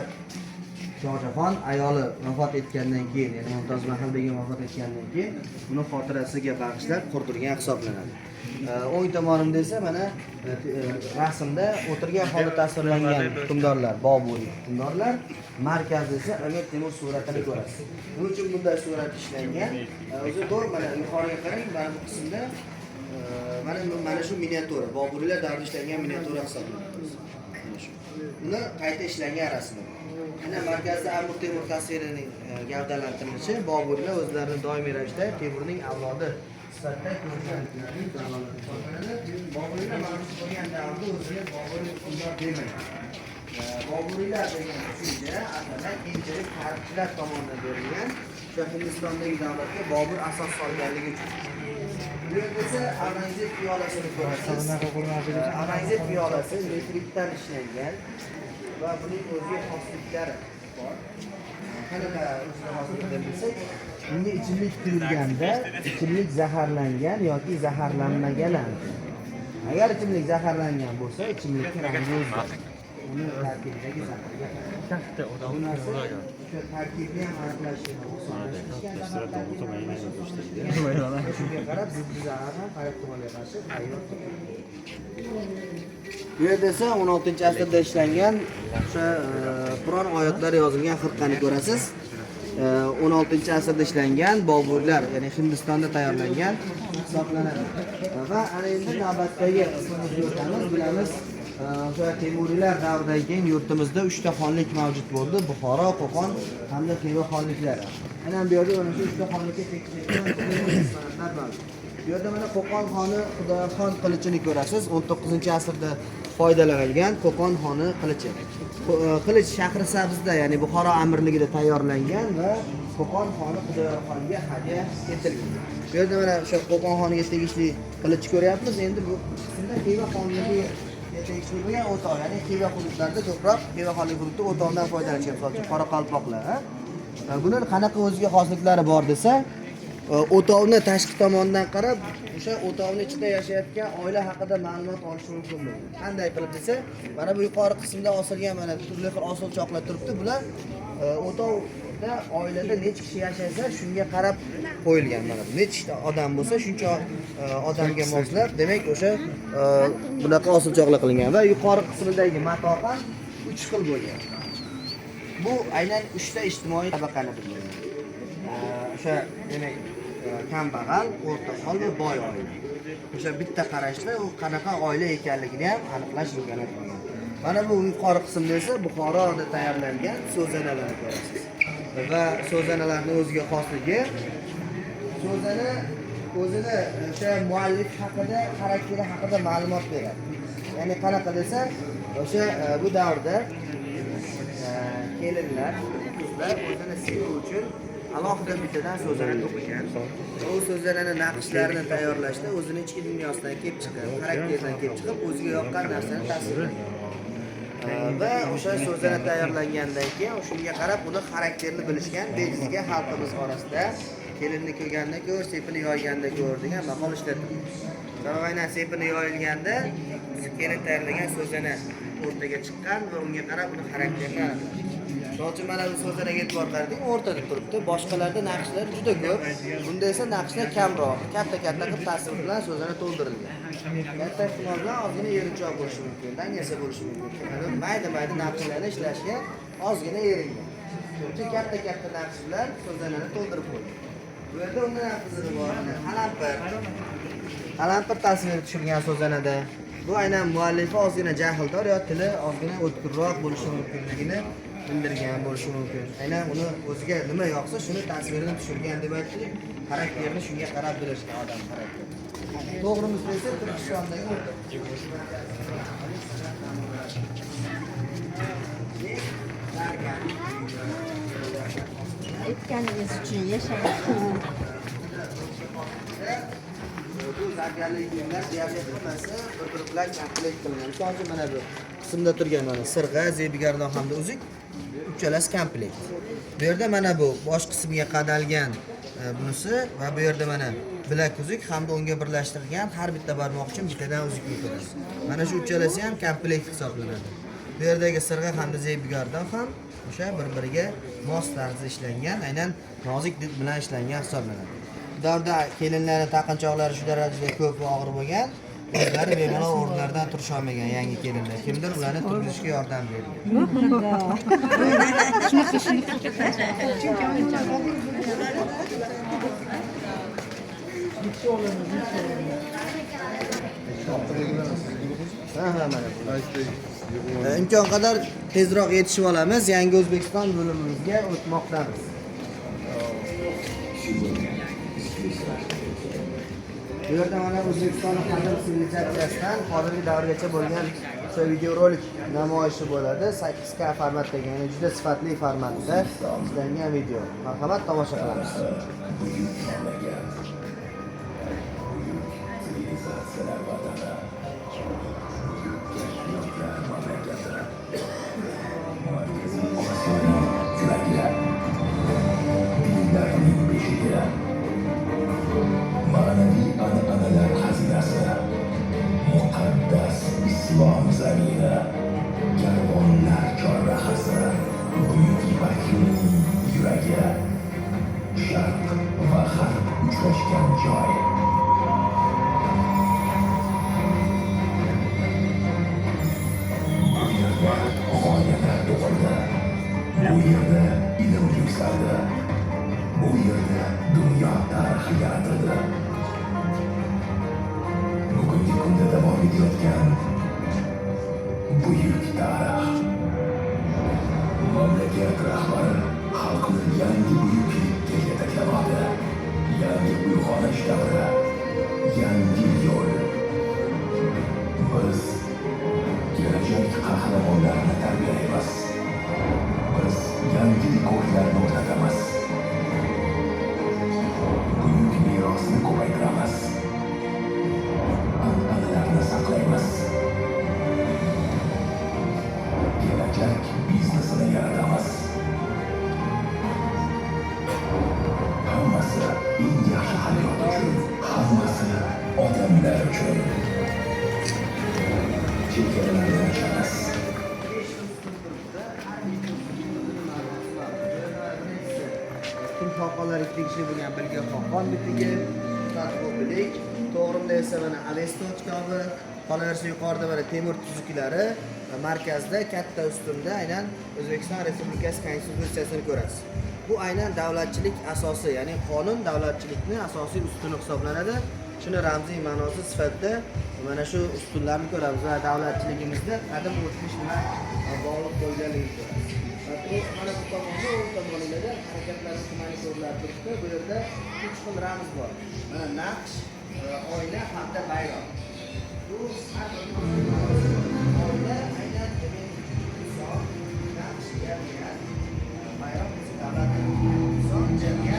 Speaker 1: Shohjahon ayoli vafot etgandan keyin, ya'ni Mumtoz Mahal begim vafot etgandan keyin uni xotirasiga bag'ishlab qurdirgan hisoblanadi. O'ng tomonimda esa mana rasmda o'tirgan holda tasvirlangan hukmdorlar, Boburiy hukmdorlar, markazda esa Amir Temur suratini ko'rasiz. Nima uchun bunday surat ishlangan? O'zi to'g'ri, mana yuqoriga qarang, mana bu qismda mana shu miniatyura, Boburiylar davrida ishlangan miniatyura hisoblanadi. Buni qayta ishlangan rasmi. Ana markazda Amir Temur tasvirining gavdalantirilishi Boburiylar o'zlarini doimiy ravishda Temurning avlodi sifatida ko'rishganliklarining dalolatini ko'rsatadi. Boburiylar mavjud bo'lgan davrda o'zini Boburiy hukmdor demaydi. Boburiylar degan tushuncha aslida keyinchalik tarixchilar tomonidan berilgan o'sha Hindistondagi davlatga Bobur asos solganligi uchun. Bu yerda esa Aurangzeb piyolasini ko'rasiz. Aurangzeb piyolasi nefritdan ishlangan va buning o'ziga xosliklari bor. Qanaqa o'ziga xosliklar desak, bunga ichimlik quyilganda ichimlik zaharlangan yoki zaharlanmagan. Agar ichimlik zaharlangan bo'lsa, ichimlikning rangi o'zgaradi. Uni tarkibidagi zaharga katta odamlar o'sha tarkibni ham aniqlashga shunga qarab ziddi zaharni qarab tomonga qarshi tayyor qiladi. Bu yerda esa 16-asrda ishlangan o'sha Qur'on oyatlari yozilgan xirqani ko'rasiz. 16-asrda ishlangan Boburlar, ya'ni Hindistonda tayyorlangan hisoblanadi. Va ana endi navbatdagi qismimizga o'tamiz. Bilamiz, o'sha Temuriylar davridan keyin yurtimizda 3 ta xonlik mavjud bo'ldi: Buxoro, Qo'qon hamda Xiva xonliklari. Mana bu yerda mana shu 3 ta xonlikka tegishli san'atlar mavjud. Bu yerda mana Qo'qon xoni Xudoyorxon qilichini ko'rasiz. 19-asrda foydalanilgan Qo'qon xoni qilichi. Qilich Shahrisabzda, ya'ni Buxoro amirligida tayyorlangan va Qo'qon xoni Xudoyorxonga hadya etilgan. Bu yerda mana o'sha Qo'qon xoniga tegishli qilich ko'ryapmiz. Endi bu qismda Xiva xonligiga tegishli bo'lgan o'tov, ya'ni Xiva hududlarida ko'proq Xiva xonligi hududida o'tovdan foydalanishgan, misol uchun Qoraqalpoqlar. Buning qanaqa o'ziga xosliklari bor desa, o'tovni tashqi tomondan qarab, o'sha o'tovning ichida yashayotgan oila haqida ma'lumot olish mumkin bo'ladi. Qanday qilib desa, mana bu yuqori qismda osilgan mana turli xil osilchoqlar turibdi. Bular o'tovda oilada necha kishi yashasa, shunga qarab qo'yilgan. Mana bu necha odam bo'lsa, shuncha odamga moslab, demak o'sha bunaqa osilchoqlar qilingan va yuqori qismidagi mato ham 3 xil bo'lgan. Bu aynan 3 ta ijtimoiy tabaqani bildiradi. O'sha demak kambag'al, o'rtahol va boy oila. O'sha bitta qarashda u qanaqa oila ekanligini ham aniqlash imkoniyati bo'lgan. Mana bu yuqori qismda esa Buxoroda tayyorlangan so'zanalarni ko'rasiz. Va so'zanalarning o'ziga xosligi, so'zana o'zini o'sha muallif haqida, xarakteri haqida ma'lumot beradi. Ya'ni qanaqa desa, o'sha bu davrda kelinlar, qizlar o'zini sevish uchun alohida bittadan so'zini to'qigan. U so'zlarni naqshlarini tayyorlashda o'zining ichki dunyosidan kelib chiqib, xarakteridan kelib chiqib, o'ziga yoqqan narsani tasvirlagan. Va o'sha so'zlarni tayyorlangandan keyin shunga qarab uni xarakterini bilishgan, bejizga xalqimiz orasida kelinni ko'rganda ko'r, sepini yoyganda ko'r degan maqol ishlatilgan. Sabab aynan sepini yoyilganda kelin tayyorlagan so'zini o'rtaga chiqqan va unga qarab uni xarakterini aniqlagan. Shuning mana bu so'zlarga e'tibor qarating, o'rtada turibdi. Boshqalarda naqshlar juda ko'p. Bunda esa naqshlar kamroq, katta-katta qilib tasvir bilan so'zlarni to'ldirilgan. Katta ehtimol bilan ozgina erinchoq bo'lishi mumkin, dangasa bo'lishi mumkin. Mayda-mayda naqshlarni ishlashga ozgina eringan. Chunki katta-katta naqshlar so'zlarni to'ldirib qo'ygan. Bu yerda undan afzali bor. Qalampir tasviri tushirgan so'zlanadi. Bu aynan muallifi ozgina jahldor yo tili ozgina o'tkirroq bo'lishi mumkinligini bildirgan bo'lishi mumkin. Aynan uni o'ziga nima yoqsa, shuni tasvirini tushirgan deb aytdik. Xarakterini shunga qarab bilishgan odam xarakteri. To'g'risi esa Turkistondagi o'rta.
Speaker 2: Aytganingiz uchun yashang.
Speaker 1: Bu zargarlik kiyimlar deyarli hammasi bir-biri bilan komplekt qilingan. Misol uchun mana bu qismda turgan mana sirg'a, zebigardoq hamda uzuk uchalasi komplekt. Bu yerda mana bu bosh qismiga qadalgan bunisi va bu yerda mana bilak uzuk hamda unga birlashtirilgan har bitta barmoq uchun bittadan uzukni ko'rasiz. Mana shu uchalasi ham komplekt hisoblanadi. Bu yerdagi sirg'a hamda zebigardoq ham o'sha bir-biriga mos tarzda ishlangan, aynan nozik did bilan ishlangan hisoblanadi. Davda kelinlarning taqinchoqlari shu darajada ko'p va og'ir bo'lgan, o'zlari bemalol o'rnlaridan turisha olmagan yangi kelinlar. Kimdir ularni turishga yordam bergan. Imkon qadar tezroq yetishib olamiz. Yangi O'zbekiston bo'limimizga o'tmoqdamiz. Bu yerda mana O'zbekiston qadim sivilizatsiyasidan hozirgi davrgacha bo'lgan o'sha videorolik namoyishi bo'ladi. 8K formatdagi, ya'ni juda sifatli formatda ishlangan video. Marhamat, tomosha qilamiz.
Speaker 5: Manevi an'analar xazinasi, muqaddas islom zamini, karvonlar chorrahasi, buyuk Bakning yuragi, sharq va g'arb uchrashgan joy. Bu yerda g'oyalar tug'ildi, bu yerda ilm yuksaldi, bu yerda dunyo tarixi yaratildi. Bugungi kunda davom etayotgan buyuk tarix. Mamlakat rahbari xalqni yangi buyuklikka yetaklamoqda. Yangi uyg'onish davri, yangi yo'l. Biz kelajak qahramonlarini tarbiyalaymiz. Biz yangi rekordlarni o'rnatamiz. Buyuk merosni ko'paytiramiz. An'analarni saqlaymiz. Kelajak biznesini yaratamiz. Hammasi eng yaxshi hayot uchun, hammasi odamlar uchun. Chegaralarni ochamiz.
Speaker 1: Tun xoqonlar ikkinchi bo'lgan bilgan xoqon bitligi, tatbiqlik, to'g'rimda esa mana Avesto kitobi, qolaversa yuqorida mana temir tuzuklari va markazda katta ustunda aynan O'zbekiston Respublikasi Konstitutsiyasini ko'rasiz. Bu aynan davlatchilik asosi, ya'ni qonun davlatchilikning asosiy ustuni hisoblanadi. Shuni ramziy ma'nosi sifatida mana shu ustunlarni ko'ramiz va davlatchiligimizda qadim o'tmish bilan bog'liq bo'lganligini ko'ramiz. Mana bu tomonda, o'ng tomonida harakatlar tumani ko'rilib turibdi. Bu yerda 3 xil ramz bor. Mana naqsh, oyna hamda bayroq. Bu har bir oyna aynan inson, naqsh jamiyat, bayroq esa davlat, inson, jamiyat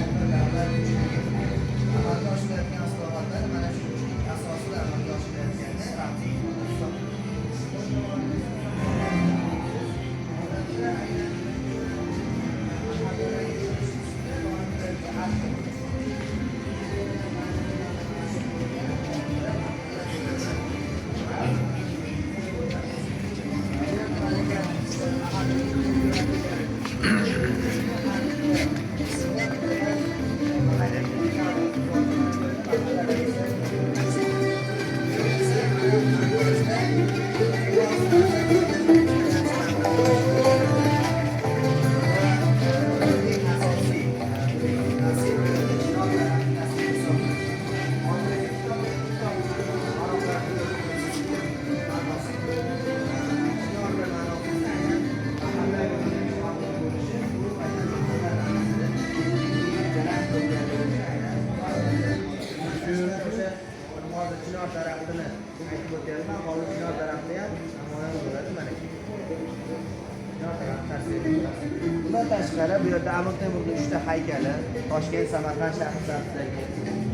Speaker 1: tashqari bu yerda Amir Temurning 3 ta haykali, Toshkent, Samarqand shahridagi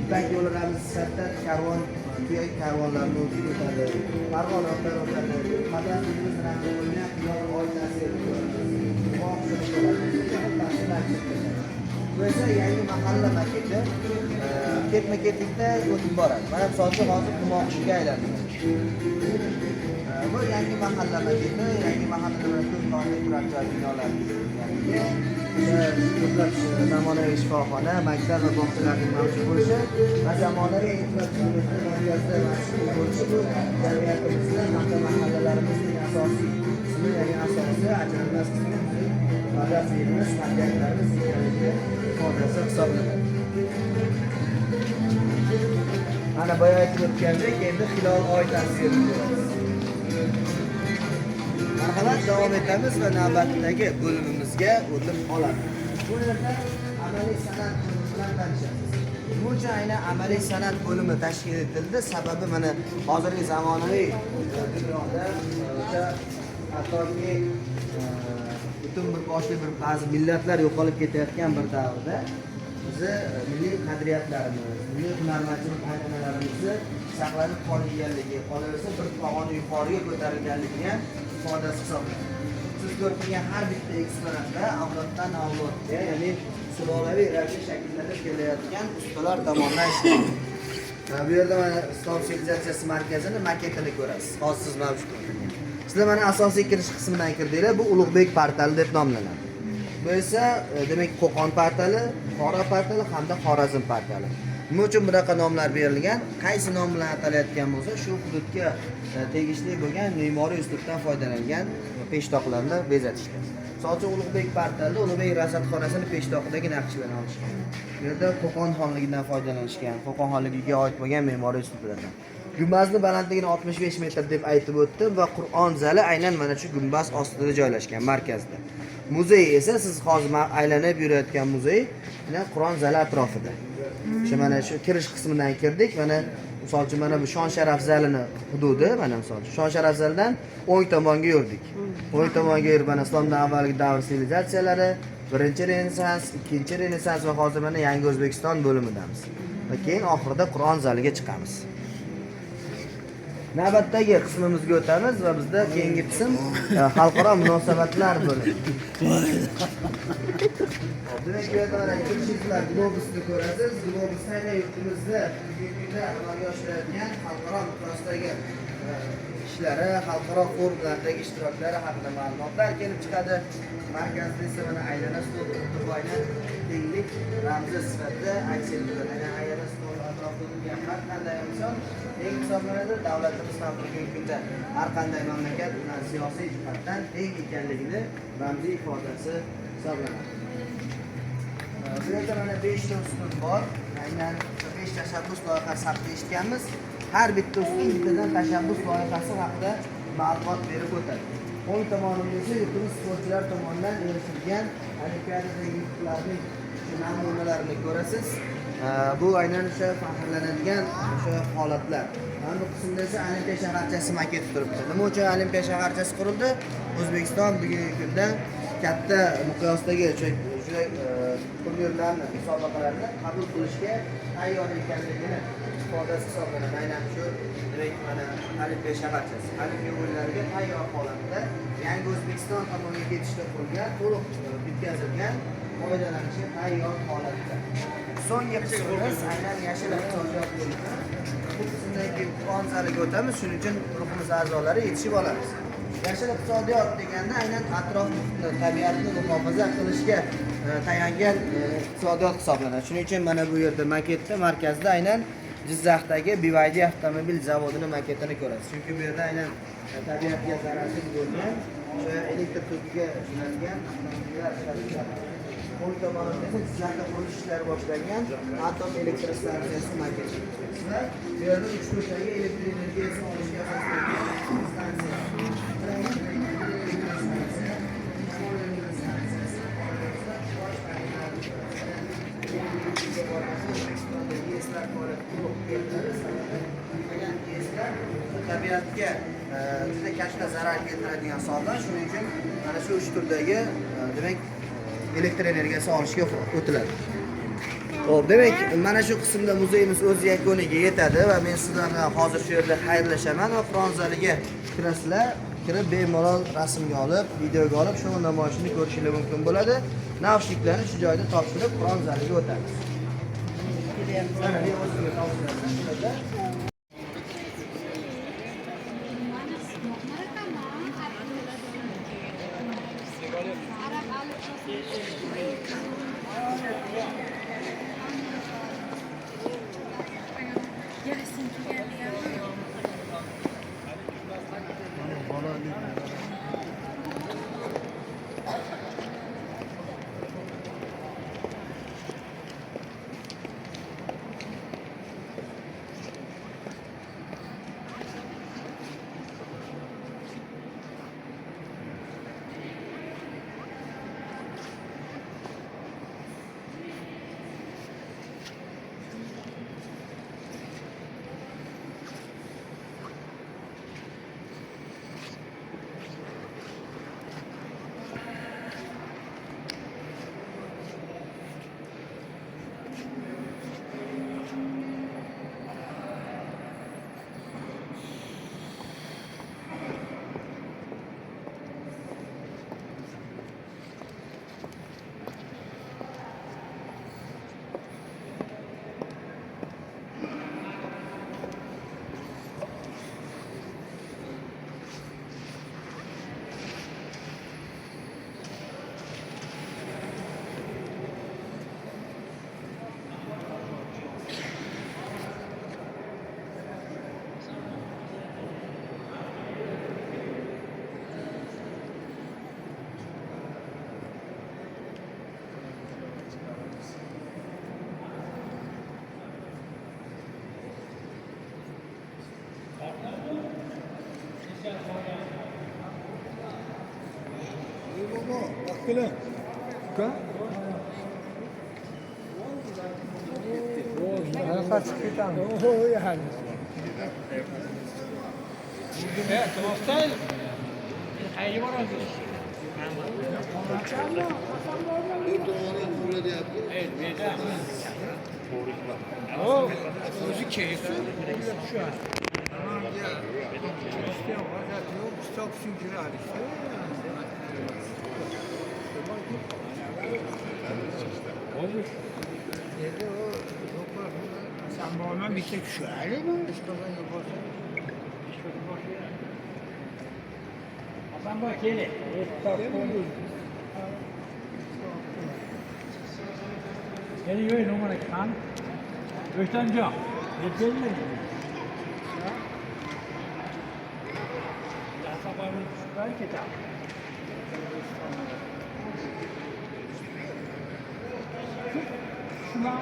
Speaker 1: Ipak yo'li ramzi sifatida tuya karvonlarni o'tadi. Farg'ona o'tadi. Madrasamiz ramzi bo'lgan Quyosh oilasi. Bu esa yangi mahalla maketi ketma-ketlikda o'tib boradi. Mana misol uchun hozir Qumoqshiga aylandi. Bu yangi mahalla maketi, yangi mahallada ko'p qonli turar binolar ko'plab zamonaviy shifoxona, maktab va bog'chalarning mavjud bo'lishi va zamonaviy infratuzilma markazida bo'lishi bu jamiyatimizda mahallalarimizning asosiy qismi, ya'ni asosiy ajralmas qismi madrasalarimiz, maktablarimiz ekanligi ifodasi hisoblanadi. Mana boya aytib o'tgandek, endi hilol oy tasvirini ko'ramiz. Marhamat, davom etamiz va navbatdagi bo'limimizga o'tib olamiz. Bu yerda amaliy san'at bilan tanishamiz. Bu uchun aynan amaliy san'at bo'limi tashkil etildi. Sababi mana hozirgi zamonaviy dunyoda hattoki butun bir boshli bir ba'zi millatlar yo'qolib ketayotgan bir davrda bizni milliy qadriyatlarimiz, milliy hunarmandchilik an'analarimizni saqlanib qolganligi, qolaversa bir pog'ona yuqoriga ko'tarilganligiga ifodasi hisoblanadi. Siz ko'rib turgan har bitta eksponatda avloddan avlodga, ya'ni sulolaviy ravishda shakllanib kelayotgan ustalar tomonidan ishlangan. Bu yerda mana Islom sivilizatsiyasi markazini maketini ko'rasiz. Hozir siz mavjud bo'lgan. Sizlar mana asosiy kirish qismidan kirdinglar. Bu Ulug'bek portali deb nomlanadi. Bu esa demak Qo'qon portali, Qora portali hamda Xorazm portali. Nima uchun bunaqa nomlar berilgan? Qaysi nom bilan atalayotgan bo'lsa, shu hududga tegishli bo'lgan me'moriy uslubdan foydalangan peshtoqlarni bezatishgan. Misol uchun Ulug'bek portalida Ulug'bek rasadxonasini peshtoqidagi naqshlarni olishgan. Bu yerda Qo'qon xonligidan foydalanishgan, Qo'qon xonligiga oid bo'lgan me'moriy uslublardan. Gumbazning balandligini 65 metr deb aytib o'tdim va Qur'on zali aynan mana shu gumbaz ostida joylashgan, markazda. Muzey esa siz hozir aylanib yurayotgan muzey mana Qur'on zali atrofida. Mana shu kirish qismidan kirdik. Mana misol uchun mana bu shon sharaf zalini hududi, mana misol uchun shon sharaf zalidan o'ng tomonga yurdik. O'ng tomonga yurib mana islomdan avvalgi davr sivilizatsiyalari, birinchi renessans, ikkinchi renessans va hozir mana yangi O'zbekiston bo'limidamiz. Va keyin oxirida Qur'on zaliga chiqamiz. Navbatdagi qismimizga o'tamiz va bizda keyingi qism xalqaro munosabatlar bo'limi. Demak, bu yerda mana kirishlar globusni ko'rasiz. Globus aynan yurtimizda bugungi kunda amalga oshirilayotgan xalqaro miqyosdagi ishlari, xalqaro forumlardagi ishtiroklari haqida ma'lumotlar kelib chiqadi. Markazda esa mana aylana stol o'tirib tenglik ramzi sifatida aks ettiriladi. Aylana stol atrofida har qanday inson teng hisoblanadi. Davlatimiz ham bugungi kunda har qanday mamlakat bilan siyosiy jihatdan teng ekanligini ramziy ifodasi hisoblanadi. Bu yerda mana 5 ta ustun bor. Aynan 5 tashabbus loyihasi haqida eshitganmiz. Har bitta ustun bittadan tashabbus loyihasi haqida ma'lumot berib o'tadi. O'ng tomonimizda esa yurtimiz sportchilar tomonidan erishilgan olimpiadadagi yutuqlarning namunalarini ko'rasiz. Bu aynan o'sha faxrlanadigan o'sha holatlar. Mana bu qismda esa Olimpiya shaharchasi maketi turibdi. Nima uchun Olimpiya shaharchasi qurildi? O'zbekiston bugungi kunda katta miqyosdagi turnirlarni, musobaqalarni qabul qilishga tayyor ekanligini ifodasi hisoblanadi. Aynan shu demak mana Olimpiya shaharchasi Olimpiya o'yinlariga tayyor holatda yangi O'zbekiston tomoniga ketishda qurilgan, to'liq bitkazilgan, foydalanishga tayyor holatda. So'nggi qismimiz aynan yashil iqtisodiyot bo'limi. Bu qismdan keyin Qur'on zaliga o'tamiz, shuning uchun guruhimiz a'zolari yetishib olamiz. Yashil iqtisodiyot deganda aynan atrof-muhitni, tabiatni muhofaza qilishga tayangan iqtisodiyot hisoblanadi. Shuning uchun mana bu yerda maketda markazda aynan Jizzaxdagi BYD avtomobil zavodini maketini ko'rasiz. Chunki bu yerda aynan tabiatga zararsiz bo'lgan, o'sha elektr tokiga ishlangan avtomobillar ishlatiladi. O'ng tomonda esa Jizzaxda qurilish ishlari boshlangan atom elektr stansiyasi maketi. Va bu yerda 3 to'rdagi elektr energiyasini olishga asoslangan stansiya. Tabiatga juda katta zarar keltiradigan sonlar. Shuning uchun mana shu 3 turdagi demak elektr energiyasi olishga o'tiladi. Xo'p, demak, mana shu qismda muzeyimiz o'z yakuniga yetadi va men sizlar bilan hozir shu yerda xayrlashaman va Qur'on zaliga kirasizlar, kirib bemalol rasmga olib, videoga olib, show namoyishini ko'rishingiz mumkin bo'ladi. Naushniklarni shu joyda topshirib Qur'on zaliga o'tamiz.
Speaker 3: Bakın. Kaç kitan? Oh yani. Evet, dostlar. Hayır var mı? Evet, veda. O, müzik keyfi. Şu an. Stop çünkü olur. Sen bu hemen bir tek şöyle mi? Ben bak yine. Geliyor numara kan. Öğrenci. Yeterli mi? Ya sabahın belki de. Şuna